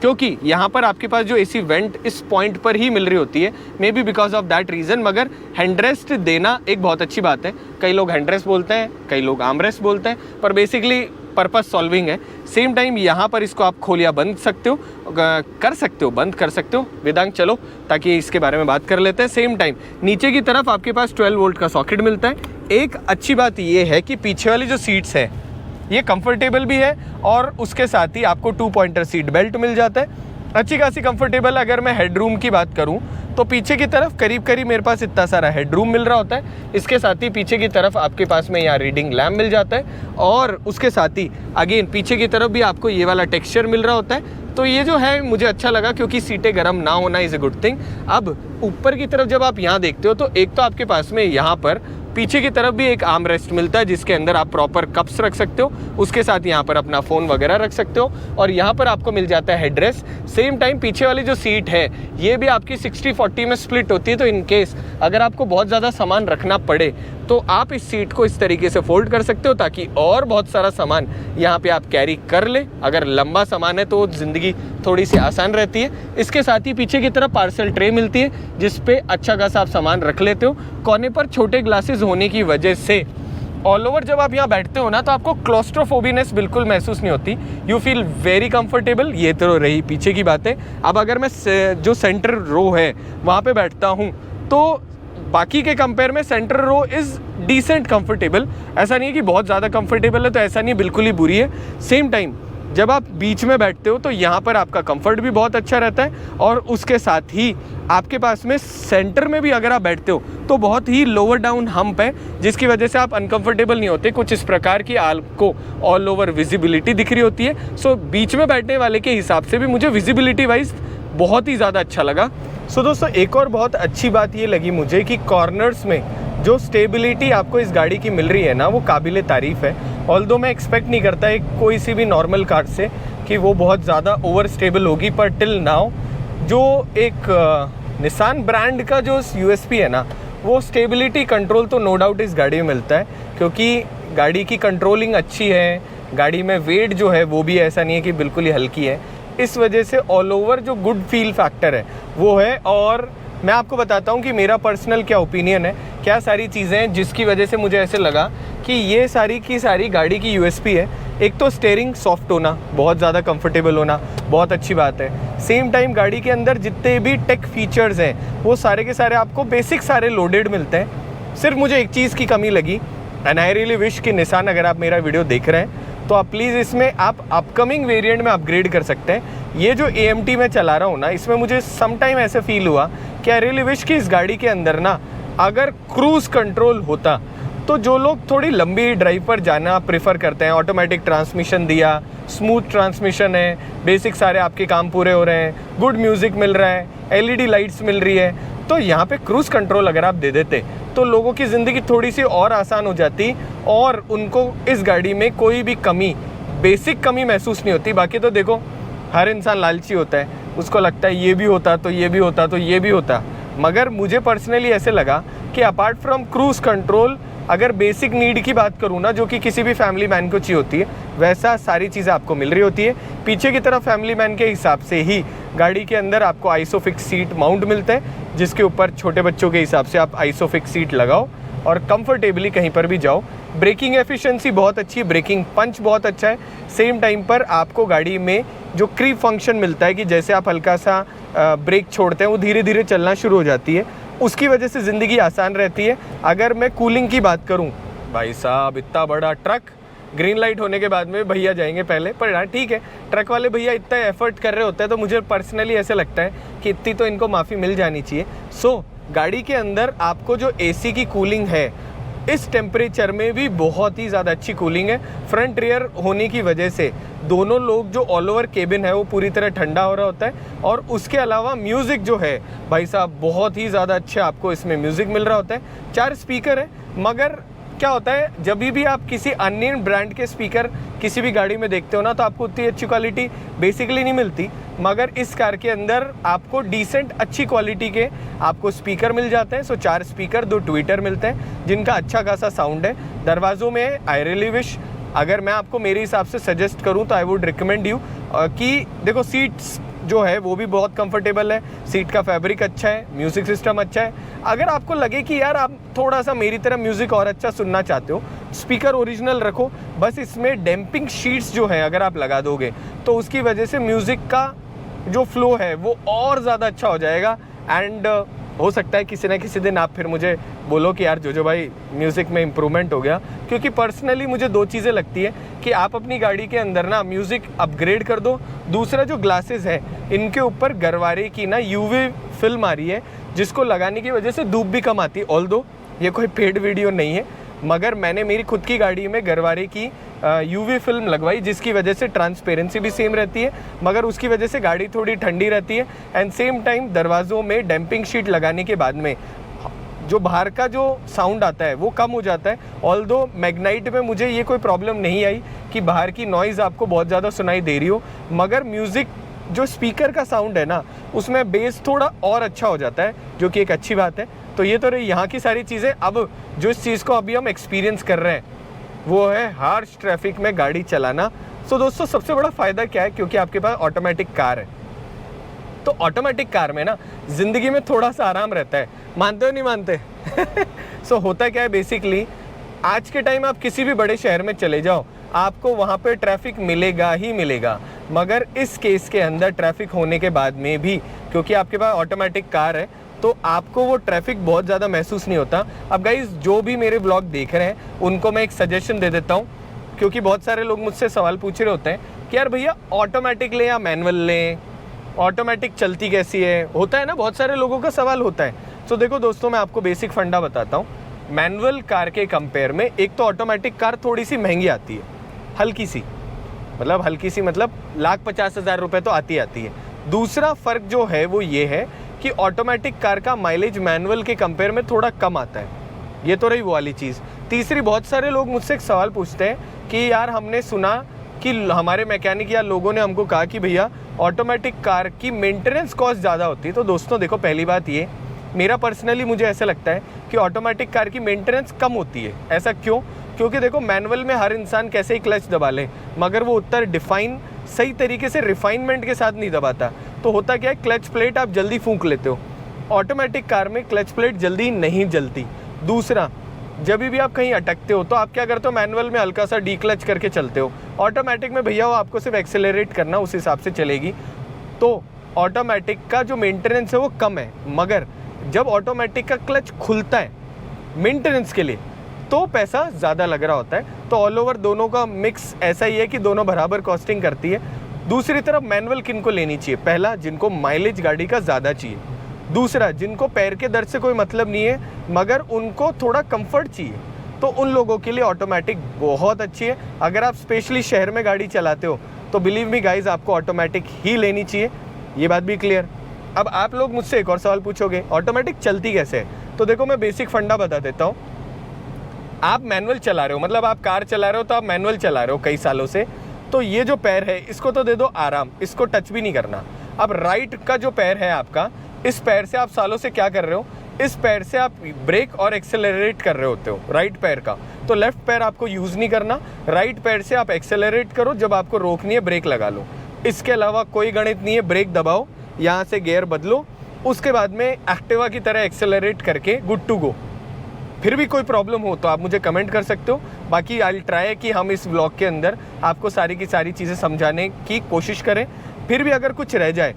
क्योंकि यहाँ पर आपके पास जो एसी वेंट इस पॉइंट पर ही मिल रही होती है, may be because of that reason. मगर हैंडरेस्ट देना एक बहुत अच्छी बात है। कई लोग हैंडरेस्ट बोलते हैं, कई लोग आर्मरेस्ट बोलते हैं, पर बेसिकली पर्पस सॉल्विंग है। सेम टाइम यहाँ पर इसको आप खोल या बंद सकते हो, कर सकते हो, बंद कर सकते हो। वेदांग चलो ताकि इसके बारे में बात कर लेते हैं। सेम टाइम नीचे की तरफ आपके पास 12 वोल्ट का सॉकेट मिलता है। एक अच्छी बात ये है कि पीछे वाली जो सीट्स है ये कंफर्टेबल भी है, और उसके साथ ही आपको 2 पॉइंटर सीट बेल्ट मिल जाता है, अच्छी खासी कंफर्टेबल। अगर मैं हेडरूम की बात करूं तो पीछे की तरफ करीब करीब मेरे पास इतना सारा हेडरूम मिल रहा होता है। इसके साथ ही पीछे की तरफ आपके पास में यहाँ रीडिंग लैम्प मिल जाता है, और उसके साथ ही अगेन पीछे की तरफ भी आपको ये वाला टेक्सचर मिल रहा होता है। तो ये जो है मुझे अच्छा लगा, क्योंकि सीटें गर्म ना होना इज़ ए गुड थिंग। अब ऊपर की तरफ जब आप यहाँ देखते हो तो एक तो आपके पास में यहाँ पर पीछे की तरफ भी एक आर्म रेस्ट मिलता है, जिसके अंदर आप प्रॉपर कप्स रख सकते हो। उसके साथ यहाँ पर अपना फ़ोन वगैरह रख सकते हो, और यहाँ पर आपको मिल जाता है हेडरेस्ट। सेम टाइम पीछे वाली जो सीट है ये भी आपकी 60-40 में स्प्लिट होती है, तो इन केस अगर आपको बहुत ज़्यादा सामान रखना पड़े तो आप इस सीट को इस तरीके से फोल्ड कर सकते हो, ताकि और बहुत सारा सामान यहाँ पे आप कैरी कर ले। अगर लंबा सामान है तो ज़िंदगी थोड़ी सी आसान रहती है। इसके साथ ही पीछे की तरफ पार्सल ट्रे मिलती है, जिस पे अच्छा खासा आप सामान रख लेते हो। कोने पर छोटे ग्लासेस होने की वजह से ऑल ओवर जब आप यहाँ बैठते हो ना तो आपको क्लोस्ट्रोफोबिनेस बिल्कुल महसूस नहीं होती। You feel very comfortable. ये तो रही पीछे की बातें। अब अगर मैं जो सेंटर रो है वहाँ पे बैठता हूँ तो बाकी के कंपेयर में centre row is decent comfortable. ऐसा नहीं है कि बहुत ज़्यादा कंफर्टेबल है, तो ऐसा नहीं बिल्कुल ही बुरी है। सेम टाइम जब आप बीच में बैठते हो तो यहाँ पर आपका कंफर्ट भी बहुत अच्छा रहता है, और उसके साथ ही आपके पास में सेंटर में भी अगर आप बैठते हो तो बहुत ही लोअर डाउन हम्प है, जिसकी वजह से आप अनकंफर्टेबल नहीं होते। कुछ इस प्रकार की आपको ऑल ओवर विजिबिलिटी दिख रही होती है। सो बीच में बैठने वाले के हिसाब से भी मुझे विजिबिलिटी वाइज बहुत ही ज़्यादा अच्छा लगा। सो दोस्तों एक और बहुत अच्छी बात ये लगी मुझे कि कॉर्नर्स में जो स्टेबिलिटी आपको इस गाड़ी की मिल रही है ना, वो काबिले तारीफ़ है। ऑल्दो मैं एक्सपेक्ट नहीं करता एक कोई सी भी नॉर्मल कार से कि वो बहुत ज़्यादा ओवर स्टेबल होगी, पर टिल नाउ जो एक निसान ब्रांड का जो यूएसपी है ना, वो स्टेबिलिटी कंट्रोल तो नो डाउट इस गाड़ी में मिलता है, क्योंकि गाड़ी की कंट्रोलिंग अच्छी है। गाड़ी में वेट जो है वो भी ऐसा नहीं है कि बिल्कुल ही हल्की है। इस वजह से ऑल ओवर जो गुड फील फैक्टर है वो है। और मैं आपको बताता हूँ कि मेरा पर्सनल क्या ओपिनियन है, क्या सारी चीज़ें हैं जिसकी वजह से मुझे ऐसे लगा कि ये सारी की सारी गाड़ी की यूएसपी है। एक तो स्टीयरिंग सॉफ्ट होना, बहुत ज़्यादा कंफर्टेबल होना, बहुत अच्छी बात है। सेम टाइम गाड़ी के अंदर जितने भी टेक फीचर्स हैं वो सारे के सारे आपको बेसिक सारे लोडेड मिलते हैं। सिर्फ मुझे एक चीज़ की कमी लगी, एंड आई रियली विश कि निसान अगर आप मेरा वीडियो देख रहे हैं तो आप प्लीज़ इसमें आप अपकमिंग वेरिएंट में अपग्रेड कर सकते हैं। ये जो AMT में चला रहा हूँ ना, इसमें मुझे सम टाइम ऐसे फील हुआ कि आई रियली विश कि इस गाड़ी के अंदर ना अगर क्रूज़ कंट्रोल होता, तो जो लोग थोड़ी लंबी ड्राइव पर जाना प्रेफर करते हैं, ऑटोमेटिक ट्रांसमिशन दिया, स्मूथ ट्रांसमिशन है, बेसिक सारे आपके काम पूरे हो रहे हैं, गुड म्यूज़िक मिल रहा है, LED लाइट्स मिल रही है, तो यहाँ पे क्रूज़ कंट्रोल अगर आप दे देते तो लोगों की ज़िंदगी थोड़ी सी और आसान हो जाती, और उनको इस गाड़ी में कोई भी कमी, बेसिक कमी महसूस नहीं होती। बाकी तो देखो हर इंसान लालची होता है, उसको लगता है ये भी होता तो ये भी होता तो ये भी होता, मगर मुझे पर्सनली ऐसे लगा कि अपार्ट फ्रॉम क्रूज़ कंट्रोल अगर बेसिक नीड की बात करूँ ना, जो कि किसी भी फैमिली मैन को चाहिए होती है, वैसा सारी चीज़ें आपको मिल रही होती है। पीछे की तरफ फैमिली मैन के हिसाब से ही गाड़ी के अंदर आपको आइसोफिक्स सीट माउंट मिलता है, जिसके ऊपर छोटे बच्चों के हिसाब से आप आइसोफिक्स सीट लगाओ और कंफर्टेबली कहीं पर भी जाओ। ब्रेकिंग एफिशिएंसी बहुत अच्छी है, ब्रेकिंग पंच बहुत अच्छा है। सेम टाइम पर आपको गाड़ी में जो क्रीप फंक्शन मिलता है कि जैसे आप हल्का सा ब्रेक छोड़ते हैं वो धीरे धीरे चलना शुरू हो जाती है, उसकी वजह से ज़िंदगी आसान रहती है। अगर मैं कूलिंग की बात करूं, भाई साहब इतना बड़ा ट्रक, ग्रीन लाइट होने के बाद में भैया जाएंगे पहले, पर हाँ ठीक है, ट्रक वाले भैया इतना एफर्ट कर रहे होते हैं तो मुझे पर्सनली ऐसे लगता है कि इतनी तो इनको माफ़ी मिल जानी चाहिए। सो गाड़ी के अंदर आपको जो एसी की कूलिंग है, इस टेम्परेचर में भी बहुत ही ज़्यादा अच्छी कूलिंग है। फ्रंट रियर होने की वजह से दोनों लोग जो ऑल ओवर केबिन है वो पूरी तरह ठंडा हो रहा होता है। और उसके अलावा म्यूज़िक जो है भाई साहब बहुत ही ज़्यादा अच्छा आपको इसमें म्यूज़िक मिल रहा होता है। 4 स्पीकर है, मगर क्या होता है जब भी आप किसी अन्य ब्रांड के स्पीकर किसी भी गाड़ी में देखते हो ना, तो आपको उतनी अच्छी क्वालिटी बेसिकली नहीं मिलती, मगर इस कार के अंदर आपको डिसेंट अच्छी क्वालिटी के आपको स्पीकर मिल जाते हैं। सो 4 स्पीकर, 2 ट्विटर मिलते हैं जिनका अच्छा खासा साउंड है। दरवाज़ों में आई रियली विश, अगर मैं आपको मेरे हिसाब से सजेस्ट करूं तो आई वुड रिकमेंड यू कि देखो सीट्स जो है वो भी बहुत कंफर्टेबल है, सीट का फैब्रिक अच्छा है, म्यूज़िक सिस्टम अच्छा है। अगर आपको लगे कि यार आप थोड़ा सा मेरी तरह म्यूज़िक और अच्छा सुनना चाहते हो, स्पीकर ओरिजिनल रखो, बस इसमें डैम्पिंग शीट्स जो है अगर आप लगा दोगे तो उसकी वजह से म्यूज़िक का जो फ्लो है वो और ज़्यादा अच्छा हो जाएगा। एंड हो सकता है किसी ना किसी दिन आप फिर मुझे बोलो कि यार जोजो भाई म्यूज़िक में इम्प्रूवमेंट हो गया, क्योंकि पर्सनली मुझे 2 चीज़ें लगती है कि आप अपनी गाड़ी के अंदर ना म्यूज़िक अपग्रेड कर दो। दूसरा जो ग्लासेस है इनके ऊपर गरवारे की ना यूवी फिल्म आ रही है, जिसको लगाने की वजह से धूप भी कम आती है। ऑल्दो ये कोई पेड वीडियो नहीं है, मगर मैंने मेरी खुद की गाड़ी में गरवारे की यूवी फिल्म लगवाई, जिसकी वजह से ट्रांसपेरेंसी भी सेम रहती है, मगर उसकी वजह से गाड़ी थोड़ी ठंडी रहती है। एंड सेम टाइम दरवाज़ों में डैम्पिंग शीट लगाने के बाद में जो बाहर का जो साउंड आता है वो कम हो जाता है। ऑल्दो मैग्नाइट में मुझे ये कोई प्रॉब्लम नहीं आई कि बाहर की नॉइज़ आपको बहुत ज़्यादा सुनाई दे रही हो, मगर म्यूज़िक जो स्पीकर का साउंड है ना उसमें बेस थोड़ा और अच्छा हो जाता है, जो कि एक अच्छी बात है। तो ये तो रही यहाँ की सारी चीज़ें। अब जो इस चीज़ को अभी हम एक्सपीरियंस कर रहे हैं वो है हार्श ट्रैफिक में गाड़ी चलाना। सो दोस्तों सबसे बड़ा फ़ायदा क्या है, क्योंकि आपके पास ऑटोमेटिक कार है, तो ऑटोमेटिक कार में ना ज़िंदगी में थोड़ा सा आराम रहता है। मानते हो नहीं मानते? सो होता क्या है बेसिकली, आज के टाइम आप किसी भी बड़े शहर में चले जाओ आपको वहाँ पे ट्रैफिक मिलेगा ही मिलेगा, मगर इस केस के अंदर ट्रैफिक होने के बाद में भी क्योंकि आपके पास ऑटोमेटिक कार है तो आपको वो ट्रैफिक बहुत ज़्यादा महसूस नहीं होता। अब गाइस जो भी मेरे ब्लॉग देख रहे हैं उनको मैं एक सजेशन दे देता हूँ, क्योंकि बहुत सारे लोग मुझसे सवाल पूछ रहे होते हैं कि यार भैया ऑटोमेटिक लें या मैनुअल लें, ऑटोमेटिक चलती कैसी है, होता है ना, बहुत सारे लोगों का सवाल होता है। तो देखो दोस्तों मैं आपको बेसिक फंडा बताता हूँ। मैनुअल कार के कंपेयर में एक तो ऑटोमेटिक कार थोड़ी सी महंगी आती है, हल्की सी मतलब 1,50,000 रुपये तो आती है। दूसरा फ़र्क जो है वो ये है कि ऑटोमेटिक कार का माइलेज मैनुअल के कंपेयर में थोड़ा कम आता है। ये तो रही वो वाली चीज़। तीसरी, बहुत सारे लोग मुझसे एक सवाल पूछते हैं कि यार हमने सुना कि हमारे मैकेनिक या लोगों ने हमको कहा कि भैया ऑटोमेटिक कार की मेंटेनेंस कॉस्ट ज़्यादा होती है। तो दोस्तों देखो, पहली बात ये, मेरा पर्सनली मुझे ऐसा लगता है कि ऑटोमेटिक कार की मेंटेनेंस कम होती है। ऐसा क्यों? क्योंकि देखो मैनुअल में हर इंसान कैसे ही क्लच दबा ले, मगर वो उतना डिफाइन सही तरीके से रिफाइनमेंट के साथ नहीं दबाता। तो होता क्या है, क्लच प्लेट आप जल्दी फूंक लेते हो, ऑटोमेटिक कार में क्लच प्लेट जल्दी नहीं जलती। दूसरा, जब भी आप कहीं अटकते हो तो आप क्या करते हो, मैनुअल में हल्का सा डी क्लच करके चलते हो, ऑटोमेटिक में भैया वो आपको सिर्फ एक्सेलरेट करना, उस हिसाब से चलेगी। तो ऑटोमेटिक का जो मेंटेनेंस है वो कम है, मगर जब ऑटोमेटिक का क्लच खुलता है मेंटेनेंस के लिए तो पैसा ज़्यादा लग रहा होता है। तो ऑल ओवर दोनों का मिक्स ऐसा ही है कि दोनों बराबर कॉस्टिंग करती है। दूसरी तरफ मैनुअल किनको लेनी चाहिए? पहला, जिनको माइलेज गाड़ी का ज़्यादा चाहिए। दूसरा, जिनको पैर के दर्द से कोई मतलब नहीं है मगर उनको थोड़ा कंफर्ट चाहिए, तो उन लोगों के लिए ऑटोमेटिक बहुत अच्छी है। अगर आप स्पेशली शहर में गाड़ी चलाते हो तो बिलीव मी गाइज आपको ऑटोमेटिक ही लेनी चाहिए, ये बात भी क्लियर। अब आप लोग मुझसे एक और सवाल पूछोगे, ऑटोमेटिक चलती कैसे है? तो देखो मैं बेसिक फंडा बता देता हूँ। आप मैनुअल चला रहे हो, मतलब आप कार चला रहे हो तो आप मैनुअल चला रहे हो कई सालों से, तो ये जो पैर है इसको तो दे दो आराम, इसको टच भी नहीं करना। अब राइट का जो पैर है आपका, इस पैर से आप सालों से क्या कर रहे हो, इस पैर से आप ब्रेक और एक्सेलरेट कर रहे होते हो राइट पैर का, तो लेफ्ट पैर आपको यूज़ नहीं करना, राइट पैर से आप एक्सेलरेट करो, जब आपको रोकनी है ब्रेक लगा लो। इसके अलावा कोई गणित नहीं है, ब्रेक दबाओ, यहाँ से गियर बदलो, उसके बाद में एक्टिवा की तरह एक्सेलरेट करके गुड टू गो। फिर भी कोई प्रॉब्लम हो तो आप मुझे कमेंट कर सकते हो। बाकी आई विल ट्राई कि हम इस व्लॉग के अंदर आपको सारी की सारी चीज़ें समझाने की कोशिश करें। फिर भी अगर कुछ रह जाए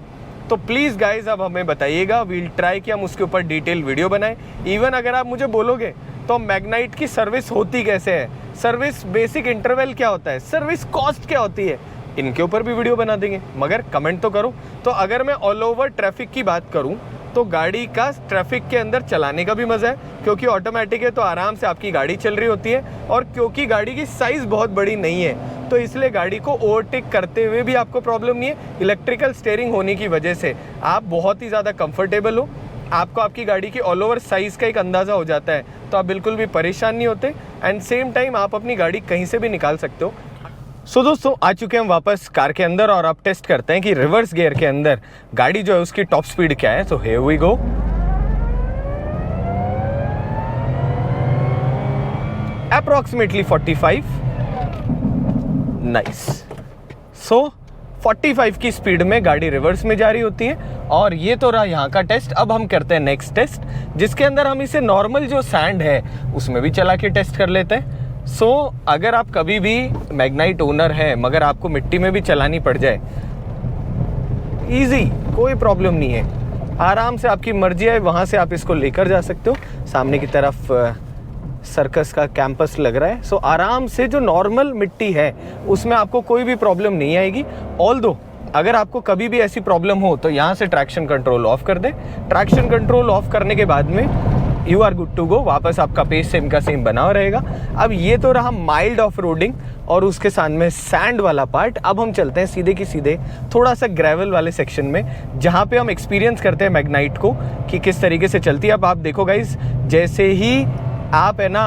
तो प्लीज़ गाइज अब हमें बताइएगा, वील ट्राई कि हम उसके ऊपर डिटेल वीडियो बनाएं। इवन अगर आप मुझे बोलोगे तो मैग्नाइट की सर्विस होती कैसे है, सर्विस बेसिक इंटरवल क्या होता है, सर्विस कॉस्ट क्या होती है, इनके ऊपर भी वीडियो बना देंगे। मगर कमेंट तो करो। तो अगर मैं ऑल ओवर ट्रैफिक की बात करूं तो गाड़ी का ट्रैफिक के अंदर चलाने का भी मज़ा है, क्योंकि ऑटोमेटिक है तो आराम से आपकी गाड़ी चल रही होती है। और क्योंकि गाड़ी की साइज़ बहुत बड़ी नहीं है तो इसलिए गाड़ी को ओवरटेक करते हुए भी आपको प्रॉब्लम नहीं है। इलेक्ट्रिकल स्टीयरिंग होने की वजह से आप बहुत ही ज़्यादा कंफर्टेबल हो, आपको आपकी गाड़ी की ऑल ओवर साइज़ का एक अंदाज़ा हो जाता है, तो आप बिल्कुल भी परेशान नहीं होते। एंड सेम टाइम आप अपनी गाड़ी कहीं से भी निकाल सकते हो। सो दोस्तों आ चुके हैं हम वापस कार के अंदर और अब टेस्ट करते हैं कि रिवर्स गियर के अंदर गाड़ी जो है उसकी टॉप स्पीड क्या है। So here we go. Approximately 45। Nice. So 45 की स्पीड में गाड़ी रिवर्स में जा रही होती है। और ये तो रहा यहाँ का टेस्ट। अब हम करते हैं नेक्स्ट टेस्ट, जिसके अंदर हम इसे नॉर्मल जो सैंड है उसमें भी चला के टेस्ट कर लेते हैं। सो अगर आप कभी भी मैग्नाइट ओनर है मगर आपको मिट्टी में भी चलानी पड़ जाए, इजी, कोई प्रॉब्लम नहीं है, आराम से आपकी मर्जी है वहाँ से आप इसको लेकर जा सकते हो। सामने की तरफ सर्कस का कैंपस लग रहा है। सो आराम से जो नॉर्मल मिट्टी है उसमें आपको कोई भी प्रॉब्लम नहीं आएगी। ऑल्दो अगर आपको कभी भी ऐसी प्रॉब्लम हो तो यहाँ से ट्रैक्शन कंट्रोल ऑफ कर दें। ट्रैक्शन कंट्रोल ऑफ करने के बाद में you are good to go, वापस आपका पेस सेम का सेम बना रहेगा। अब ये तो रहा माइल्ड ऑफ रोडिंग और उसके साथ में सैंड वाला पार्ट। अब हम चलते हैं सीधे की सीधे थोड़ा सा ग्रेवल वाले सेक्शन में, जहाँ पे हम एक्सपीरियंस करते हैं मैग्नाइट को कि किस तरीके से चलती है। अब आप देखो गाइज, जैसे ही आप है ना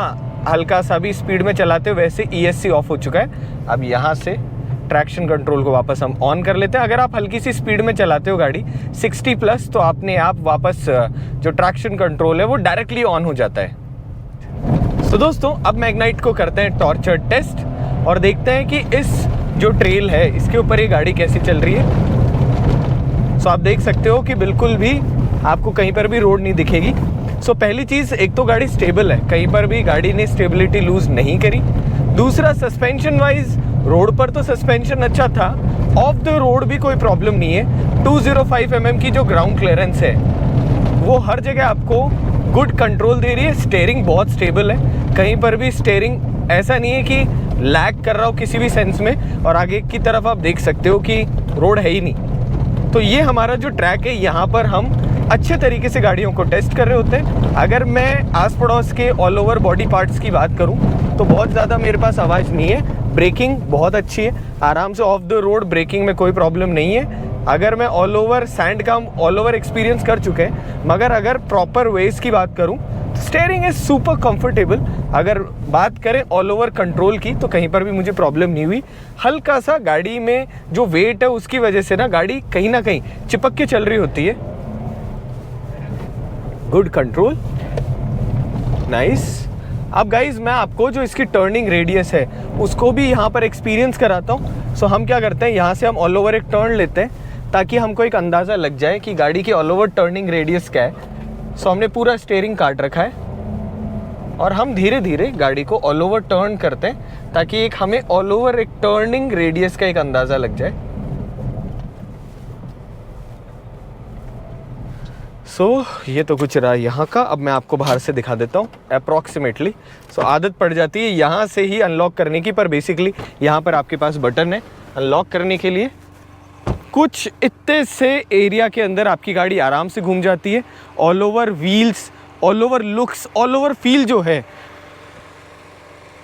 हल्का सा भी स्पीड में चलाते हो वैसे ESC ऑफ हो चुका है। अब यहाँ से ट्रैक्शन कंट्रोल को वापस हम ऑन कर लेते हैं। अगर आप हल्की सी स्पीड में चलाते हो गाड़ी 60 प्लस तो आपने आप वापस जो ट्रैक्शन कंट्रोल है वो डायरेक्टली ऑन हो जाता है। तो दोस्तों अब मैग्नाइट को करते हैं टॉर्चर टेस्ट और देखते हैं कि इस जो ट्रेल है इसके ऊपर ये गाड़ी कैसी चल रही है। सो आप देख सकते हो कि बिल्कुल भी आपको कहीं पर भी रोड नहीं दिखेगी। सो पहली चीज़, एक तो गाड़ी स्टेबल है, कहीं पर भी गाड़ी ने स्टेबिलिटी लूज़ नहीं करी। दूसरा, सस्पेंशन वाइज रोड पर तो सस्पेंशन अच्छा था, ऑफ द रोड भी कोई प्रॉब्लम नहीं है। 205 mm की जो ग्राउंड क्लियरेंस है वो हर जगह आपको गुड कंट्रोल दे रही है। स्टीयरिंग बहुत स्टेबल है, कहीं पर भी स्टीयरिंग ऐसा नहीं है कि लैग कर रहा हो किसी भी सेंस में। और आगे की तरफ आप देख सकते हो कि रोड है ही नहीं। तो ये हमारा जो ट्रैक है यहाँ पर हम अच्छे तरीके से गाड़ियों को टेस्ट कर रहे होते हैं। अगर मैं आस पड़ोस के ऑल ओवर बॉडी पार्ट्स की बात करूं तो बहुत ज़्यादा मेरे पास आवाज़ नहीं है, ब्रेकिंग बहुत अच्छी है, आराम से ऑफ द रोड ब्रेकिंग में कोई प्रॉब्लम नहीं है। अगर मैं ऑल ओवर सैंड का ऑल ओवर एक्सपीरियंस कर चुके हैं, मगर अगर प्रॉपर वेज की बात करूं तो स्टीयरिंग इज़ सुपर कंफर्टेबल। अगर बात करें ऑल ओवर कंट्रोल की तो कहीं पर भी मुझे प्रॉब्लम नहीं हुई। हल्का सा गाड़ी में जो वेट है उसकी वजह से ना गाड़ी कहीं ना कहीं चिपक के चल रही होती है। Good control, nice. अब गाइज मैं आपको जो इसकी टर्निंग रेडियस है उसको भी यहाँ पर एक्सपीरियंस कराता हूँ। सो हम क्या करते हैं, यहाँ से हम ऑल ओवर एक टर्न लेते हैं ताकि हमको एक अंदाज़ा लग जाए कि गाड़ी की ऑल ओवर टर्निंग रेडियस क्या है। सो हमने पूरा स्टीयरिंग काट रखा है और हम धीरे धीरे गाड़ी को ऑल ओवर टर्न करते हैं ताकि एक हमें ऑल ओवर एक टर्निंग रेडियस का एक अंदाज़ा लग जाए। सो ये तो कुछ रहा यहाँ का। अब मैं आपको बाहर से दिखा देता हूँ अप्रॉक्सीमेटली। सो आदत पड़ जाती है यहाँ से ही अनलॉक करने की, पर बेसिकली यहाँ पर आपके पास बटन है अनलॉक करने के लिए। कुछ इतने से एरिया के अंदर आपकी गाड़ी आराम से घूम जाती है। All over wheels, all over looks, all over feel जो है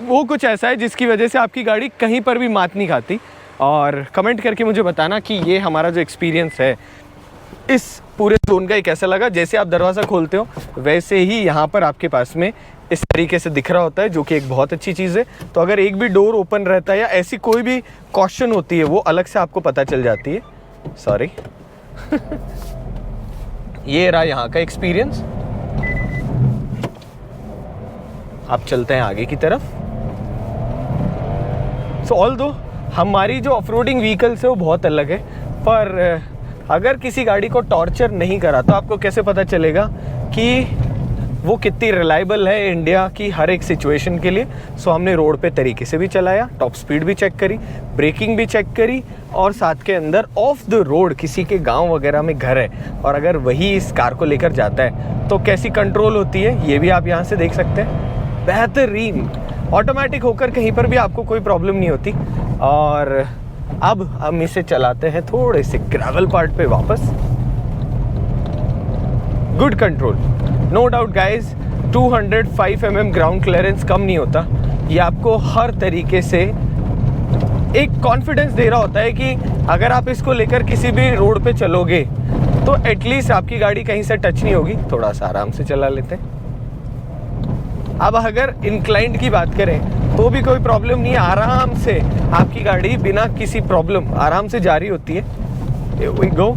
वो कुछ ऐसा है जिसकी वजह से आपकी गाड़ी कहीं पर भी मात नहीं खाती। और कमेंट करके मुझे बताना कि ये हमारा जो एक्सपीरियंस है इस पूरे जोन का कैसा लगा। जैसे आप दरवाज़ा खोलते हो वैसे ही यहाँ पर आपके पास में इस तरीके से दिख रहा होता है, जो कि एक बहुत अच्छी चीज़ है। तो अगर एक भी डोर ओपन रहता है या ऐसी कोई भी कॉशन होती है वो अलग से आपको पता चल जाती है। सॉरी ये रहा यहाँ का एक्सपीरियंस। आप चलते हैं आगे की तरफ। सो ऑल्दो हमारी जो ऑफरोडिंग व्हीकल्स है वो बहुत अलग है, पर अगर किसी गाड़ी को टॉर्चर नहीं करा तो आपको कैसे पता चलेगा कि वो कितनी रिलायबल है इंडिया की हर एक सिचुएशन के लिए। सो हमने रोड पे तरीके से भी चलाया, टॉप स्पीड भी चेक करी, ब्रेकिंग भी चेक करी, और साथ के अंदर ऑफ द रोड किसी के गांव वगैरह में घर है और अगर वही इस कार को लेकर जाता है तो कैसी कंट्रोल होती है ये भी आप यहाँ से देख सकते हैं। बेहतरीन ऑटोमेटिक होकर कहीं पर भी आपको कोई प्रॉब्लम नहीं होती। और अब हम इसे चलाते हैं थोड़े से ग्रेवल पार्ट पे वापस। Good control, no doubt guys. 205 mm ground clearance कम नहीं होता। ये आपको हर तरीके से एक कॉन्फिडेंस दे रहा होता है कि अगर आप इसको लेकर किसी भी रोड पे चलोगे तो एटलीस्ट आपकी गाड़ी कहीं से टच नहीं होगी। थोड़ा सा आराम से चला लेते हैं। अब अगर इंक्लाइंड की बात करें तो भी कोई प्रॉब्लम नहीं है, आराम से आपकी गाड़ी बिना किसी प्रॉब्लम आराम से जारी होती है। Here we go।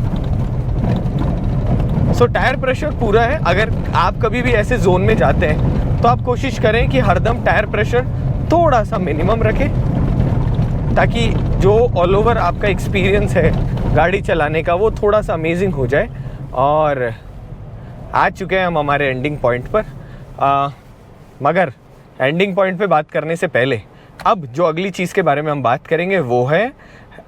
So tyre pressure पूरा है। अगर आप कभी भी ऐसे जोन में जाते हैं तो आप कोशिश करें कि हरदम टायर प्रेशर थोड़ा सा मिनिमम रखें, ताकि जो ऑल ओवर आपका एक्सपीरियंस है गाड़ी चलाने का वो थोड़ा सा अमेजिंग हो जाए। और आ चुके हैं हम हमारे एंडिंग पॉइंट पर। मगर एंडिंग पॉइंट पे बात करने से पहले अब जो अगली चीज़ के बारे में हम बात करेंगे वो है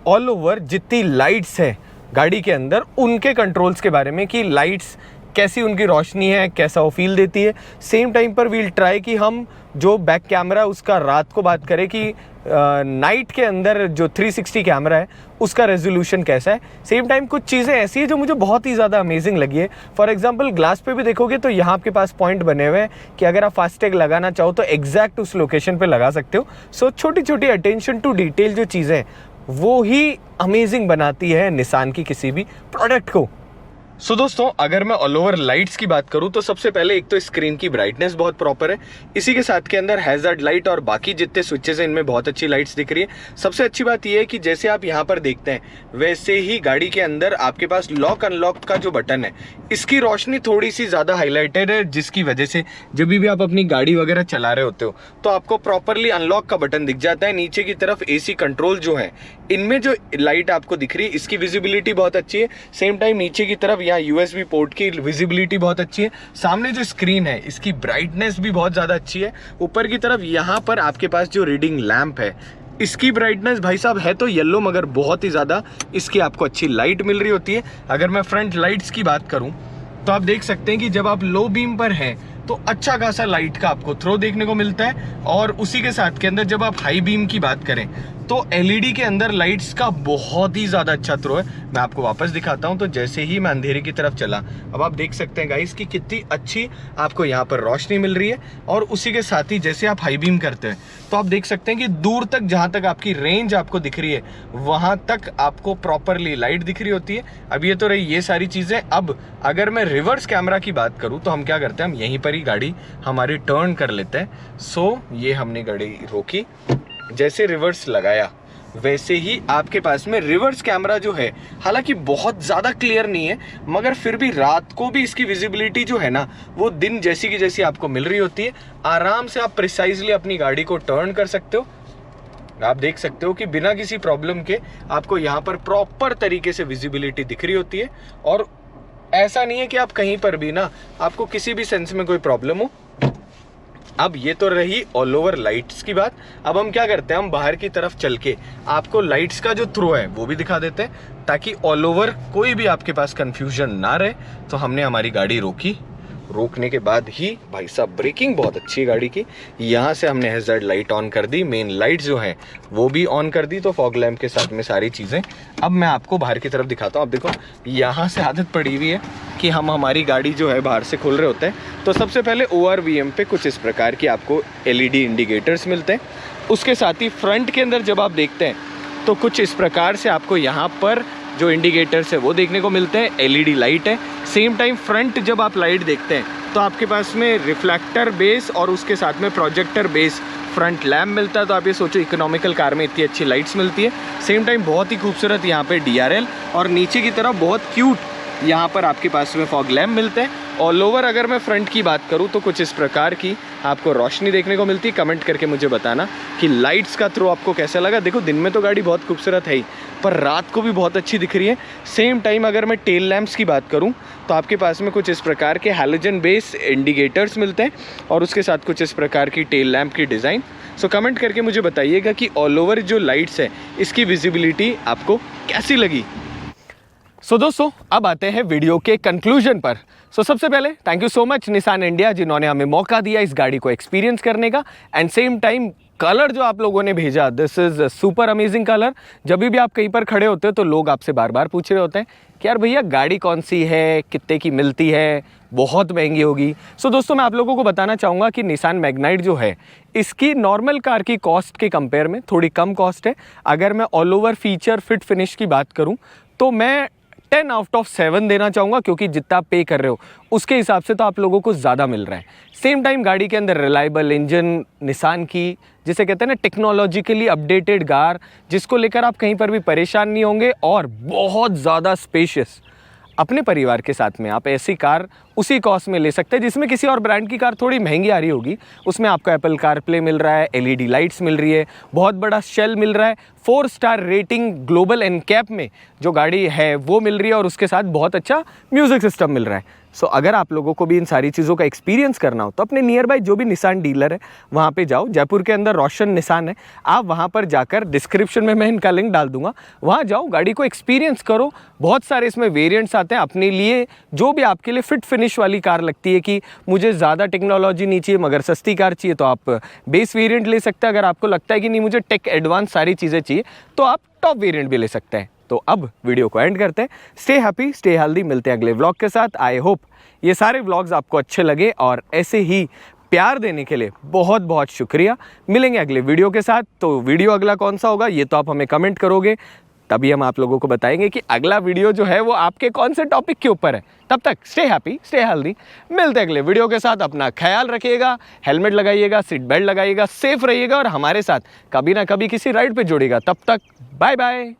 ऑल ओवर जितनी लाइट्स है गाड़ी के अंदर उनके कंट्रोल्स के बारे में, कि लाइट्स कैसी उनकी रोशनी है, कैसा वो फील देती है। सेम टाइम पर वील ट्राई कि हम जो बैक कैमरा उसका रात को बात करें कि नाइट के अंदर जो 360 कैमरा है उसका रेजोल्यूशन कैसा है। सेम टाइम कुछ चीज़ें ऐसी है जो मुझे बहुत ही ज़्यादा अमेजिंग लगी है। फॉर एग्जांपल ग्लास पे भी देखोगे तो यहाँ आपके पास पॉइंट बने हुए हैं कि अगर आप फास्टैग लगाना चाहो तो एग्जैक्ट उस लोकेशन पे लगा सकते हो। सो छोटी छोटी अटेंशन टू डिटेल जो चीज़ें हैं वो ही अमेजिंग बनाती है निसान की किसी भी प्रोडक्ट को। सो दोस्तों, अगर मैं ऑल ओवर लाइट्स की बात करूं तो सबसे पहले एक तो स्क्रीन की ब्राइटनेस बहुत प्रॉपर है। इसी के साथ के अंदर हैज़ार्ड लाइट और बाकी जितने स्विचेस हैं इनमें बहुत अच्छी लाइट्स दिख रही है। सबसे अच्छी बात यह है कि जैसे आप यहां पर देखते हैं वैसे ही गाड़ी के अंदर आपके पास लॉक अनलॉक का जो बटन है इसकी रोशनी थोड़ी सी ज़्यादा हाईलाइटेड है, जिसकी वजह से जब भी आप अपनी गाड़ी वगैरह चला रहे होते हो तो आपको प्रॉपरली अनलॉक का बटन दिख जाता है। नीचे की तरफ AC कंट्रोल जो है इनमें जो लाइट आपको दिख रही है इसकी विजिबिलिटी बहुत अच्छी है। सेम टाइम नीचे की तरफ यहाँ USB पोर्ट की विजिबिलिटी बहुत अच्छी है। सामने जो स्क्रीन है इसकी ब्राइटनेस भी बहुत ज़्यादा अच्छी है। ऊपर की तरफ यहाँ पर आपके पास जो रीडिंग लैंप है इसकी ब्राइटनेस भाई साहब है तो येलो, मगर बहुत ही ज़्यादा इसकी आपको अच्छी लाइट मिल रही होती है। अगर मैं फ्रंट लाइट्स की बात करूँ तो आप देख सकते हैं कि जब आप लो बीम पर हैं तो अच्छा खासा लाइट का आपको थ्रो देखने को मिलता है। और उसी के साथ के अंदर जब आप हाई बीम की बात करें तो LED के अंदर लाइट्स का बहुत ही ज़्यादा अच्छा थ्रो है। मैं आपको वापस दिखाता हूं। तो जैसे ही मैं अंधेरे की तरफ चला, अब आप देख सकते हैं गाइस कि कितनी अच्छी आपको यहाँ पर रोशनी मिल रही है। और उसी के साथ ही जैसे आप हाई बीम करते हैं तो आप देख सकते हैं कि दूर तक जहाँ तक आपकी रेंज आपको दिख रही है वहाँ तक आपको प्रॉपरली लाइट दिख रही होती है। अब ये तो रही ये सारी चीज़ें। अब अगर मैं रिवर्स कैमरा की बात करूँ तो हम क्या करते हैं, हम यहीं पर ही गाड़ी हमारी टर्न कर लेते हैं। सो ये हमने गाड़ी रोकी, जैसे रिवर्स लगाया वैसे ही आपके पास में रिवर्स कैमरा जो है हालांकि बहुत ज़्यादा क्लियर नहीं है, मगर फिर भी रात को भी इसकी विजिबिलिटी जो है ना वो दिन जैसी की जैसी आपको मिल रही होती है। आराम से आप प्रिसाइजली अपनी गाड़ी को टर्न कर सकते हो। आप देख सकते हो कि बिना किसी प्रॉब्लम के आपको यहाँ पर प्रॉपर तरीके से विजिबिलिटी दिख रही होती है। और ऐसा नहीं है कि आप कहीं पर भी ना आपको किसी भी सेंस में कोई प्रॉब्लम हो। अब ये तो रही ऑल ओवर लाइट्स की बात। अब हम क्या करते हैं, हम बाहर की तरफ चल के आपको लाइट्स का जो थ्रो है वो भी दिखा देते हैं, ताकि ऑल ओवर कोई भी आपके पास कंफ्यूजन ना रहे। तो हमने हमारी गाड़ी रोकी, रोकने के बाद ही भाई साहब ब्रेकिंग बहुत अच्छी है गाड़ी की। यहाँ से हमने हैज़ार्ड लाइट ऑन कर दी, मेन लाइट जो है वो भी ऑन कर दी, तो फॉग लैम्प के साथ में सारी चीज़ें। अब मैं आपको बाहर की तरफ दिखाता हूँ। अब देखो यहाँ से आदत पड़ी हुई है कि हम हमारी गाड़ी जो है बाहर से खोल रहे होते हैं तो सबसे पहले ORVM पे कुछ इस प्रकार की आपको LED इंडिकेटर्स मिलते हैं। उसके साथ ही फ्रंट के अंदर जब आप देखते हैं तो कुछ इस प्रकार से आपको यहाँ पर जो इंडिकेटर्स है वो देखने को मिलते हैं, LED लाइट है। सेम टाइम फ्रंट जब आप लाइट देखते हैं तो आपके पास में रिफ्लेक्टर बेस और उसके साथ में प्रोजेक्टर बेस फ्रंट लैम्प मिलता है। तो आप ये सोचो इकोनॉमिकल कार में इतनी अच्छी लाइट्स मिलती है। सेम टाइम बहुत ही खूबसूरत यहाँ पे DRL और नीचे की तरफ बहुत क्यूट यहाँ पर आपके पास में फॉग लैम्प मिलते हैं। ऑल ओवर अगर मैं फ्रंट की बात करूँ तो कुछ इस प्रकार की आपको रोशनी देखने को मिलती है। कमेंट करके मुझे बताना कि लाइट्स का थ्रो आपको कैसा लगा। देखो दिन में तो गाड़ी बहुत खूबसूरत है ही, पर रात को भी बहुत अच्छी दिख रही है। सेम टाइम अगर मैं टेल लैंप्स की बात करूं तो आपके पास में कुछ इस प्रकार के हैलोजन बेस इंडिकेटर्स मिलते हैं और उसके साथ कुछ इस प्रकार की टेल लैंप की डिज़ाइन। सो कमेंट करके मुझे बताइएगा कि ऑल ओवर जो लाइट्स है इसकी विजिबिलिटी आपको कैसी लगी। सो दोस्तों अब आते हैं वीडियो के कंक्लूजन पर। सबसे पहले thank you so much Nissan India जिन्होंने हमें मौका दिया इस गाड़ी को एक्सपीरियंस करने का। एंड सेम टाइम कलर जो आप लोगों ने भेजा, this is super amazing colour. जब भी आप कहीं पर खड़े होते हो तो लोग आपसे बार बार पूछ रहे होते हैं कि यार भैया गाड़ी कौन सी है, कितने की मिलती है, बहुत महंगी होगी। दोस्तों मैं आप लोगों को बताना चाहूँगा कि निसान मैग्नाइट जो है इसकी नॉर्मल कार की कॉस्ट के कंपेयर में थोड़ी कम कॉस्ट है। अगर मैं all over feature fit finish की बात करूँ तो मैं 10 आउट ऑफ 7 देना चाहूँगा, क्योंकि जितना आप पे कर रहे हो उसके हिसाब से तो आप लोगों को ज़्यादा मिल रहा है। सेम टाइम गाड़ी के अंदर रिलायबल इंजन, निसान की जिसे कहते हैं ना टेक्नोलॉजिकली अपडेटेड कार, जिसको लेकर आप कहीं पर भी परेशान नहीं होंगे, और बहुत ज़्यादा स्पेशियस। अपने परिवार के साथ में आप ऐसी कार उसी कॉस्ट में ले सकते हैं जिसमें किसी और ब्रांड की कार थोड़ी महंगी आ रही होगी। उसमें आपको एप्पल कारप्ले मिल रहा है, एलईडी लाइट्स मिल रही है, बहुत बड़ा शेल मिल रहा है, 4 स्टार रेटिंग ग्लोबल एनकैप में जो गाड़ी है वो मिल रही है, और उसके साथ बहुत अच्छा म्यूज़िक सिस्टम मिल रहा है। अगर आप लोगों को भी इन सारी चीज़ों का एक्सपीरियंस करना हो तो अपने नियर बाय जो भी निसान डीलर है वहाँ पे जाओ। जयपुर के अंदर रोशन निसान है, आप वहाँ पर जाकर, डिस्क्रिप्शन में मैं इनका लिंक डाल दूंगा, वहाँ जाओ, गाड़ी को एक्सपीरियंस करो। बहुत सारे इसमें वेरिएंट्स आते हैं, अपने लिए जो भी आपके लिए फिट फिनिश वाली कार लगती है कि मुझे ज़्यादा टेक्नोलॉजी नहीं चाहिए मगर सस्ती कार चाहिए, तो आप बेस वेरिएंट ले सकते हैं। अगर आपको लगता है कि नहीं मुझे टेक एडवांस सारी चीज़ें चाहिए तो आप टॉप वेरिएंट भी ले सकते हैं। तो अब वीडियो को एंड करते हैं। Stay happy, stay healthy. मिलते हैं अगले व्लॉग के साथ। आई होप ये सारे व्लॉग्स आपको अच्छे लगे, और ऐसे ही प्यार देने के लिए बहुत बहुत शुक्रिया। मिलेंगे अगले वीडियो के साथ। तो वीडियो अगला कौन सा होगा ये तो आप हमें कमेंट करोगे, तभी हम आप लोगों को बताएंगे कि अगला वीडियो जो है वो आपके कौन से टॉपिक के ऊपर है। तब तक स्टे हैप्पी, स्टे हेल्दी। मिलते हैं अगले वीडियो के साथ। अपना ख्याल रखिएगा, हेलमेट लगाइएगा, सीट बेल्ट लगाइएगा, सेफ रहिएगा, और हमारे साथ कभी ना कभी किसी राइड पे जुड़िएगा। तब तक बाय बाय।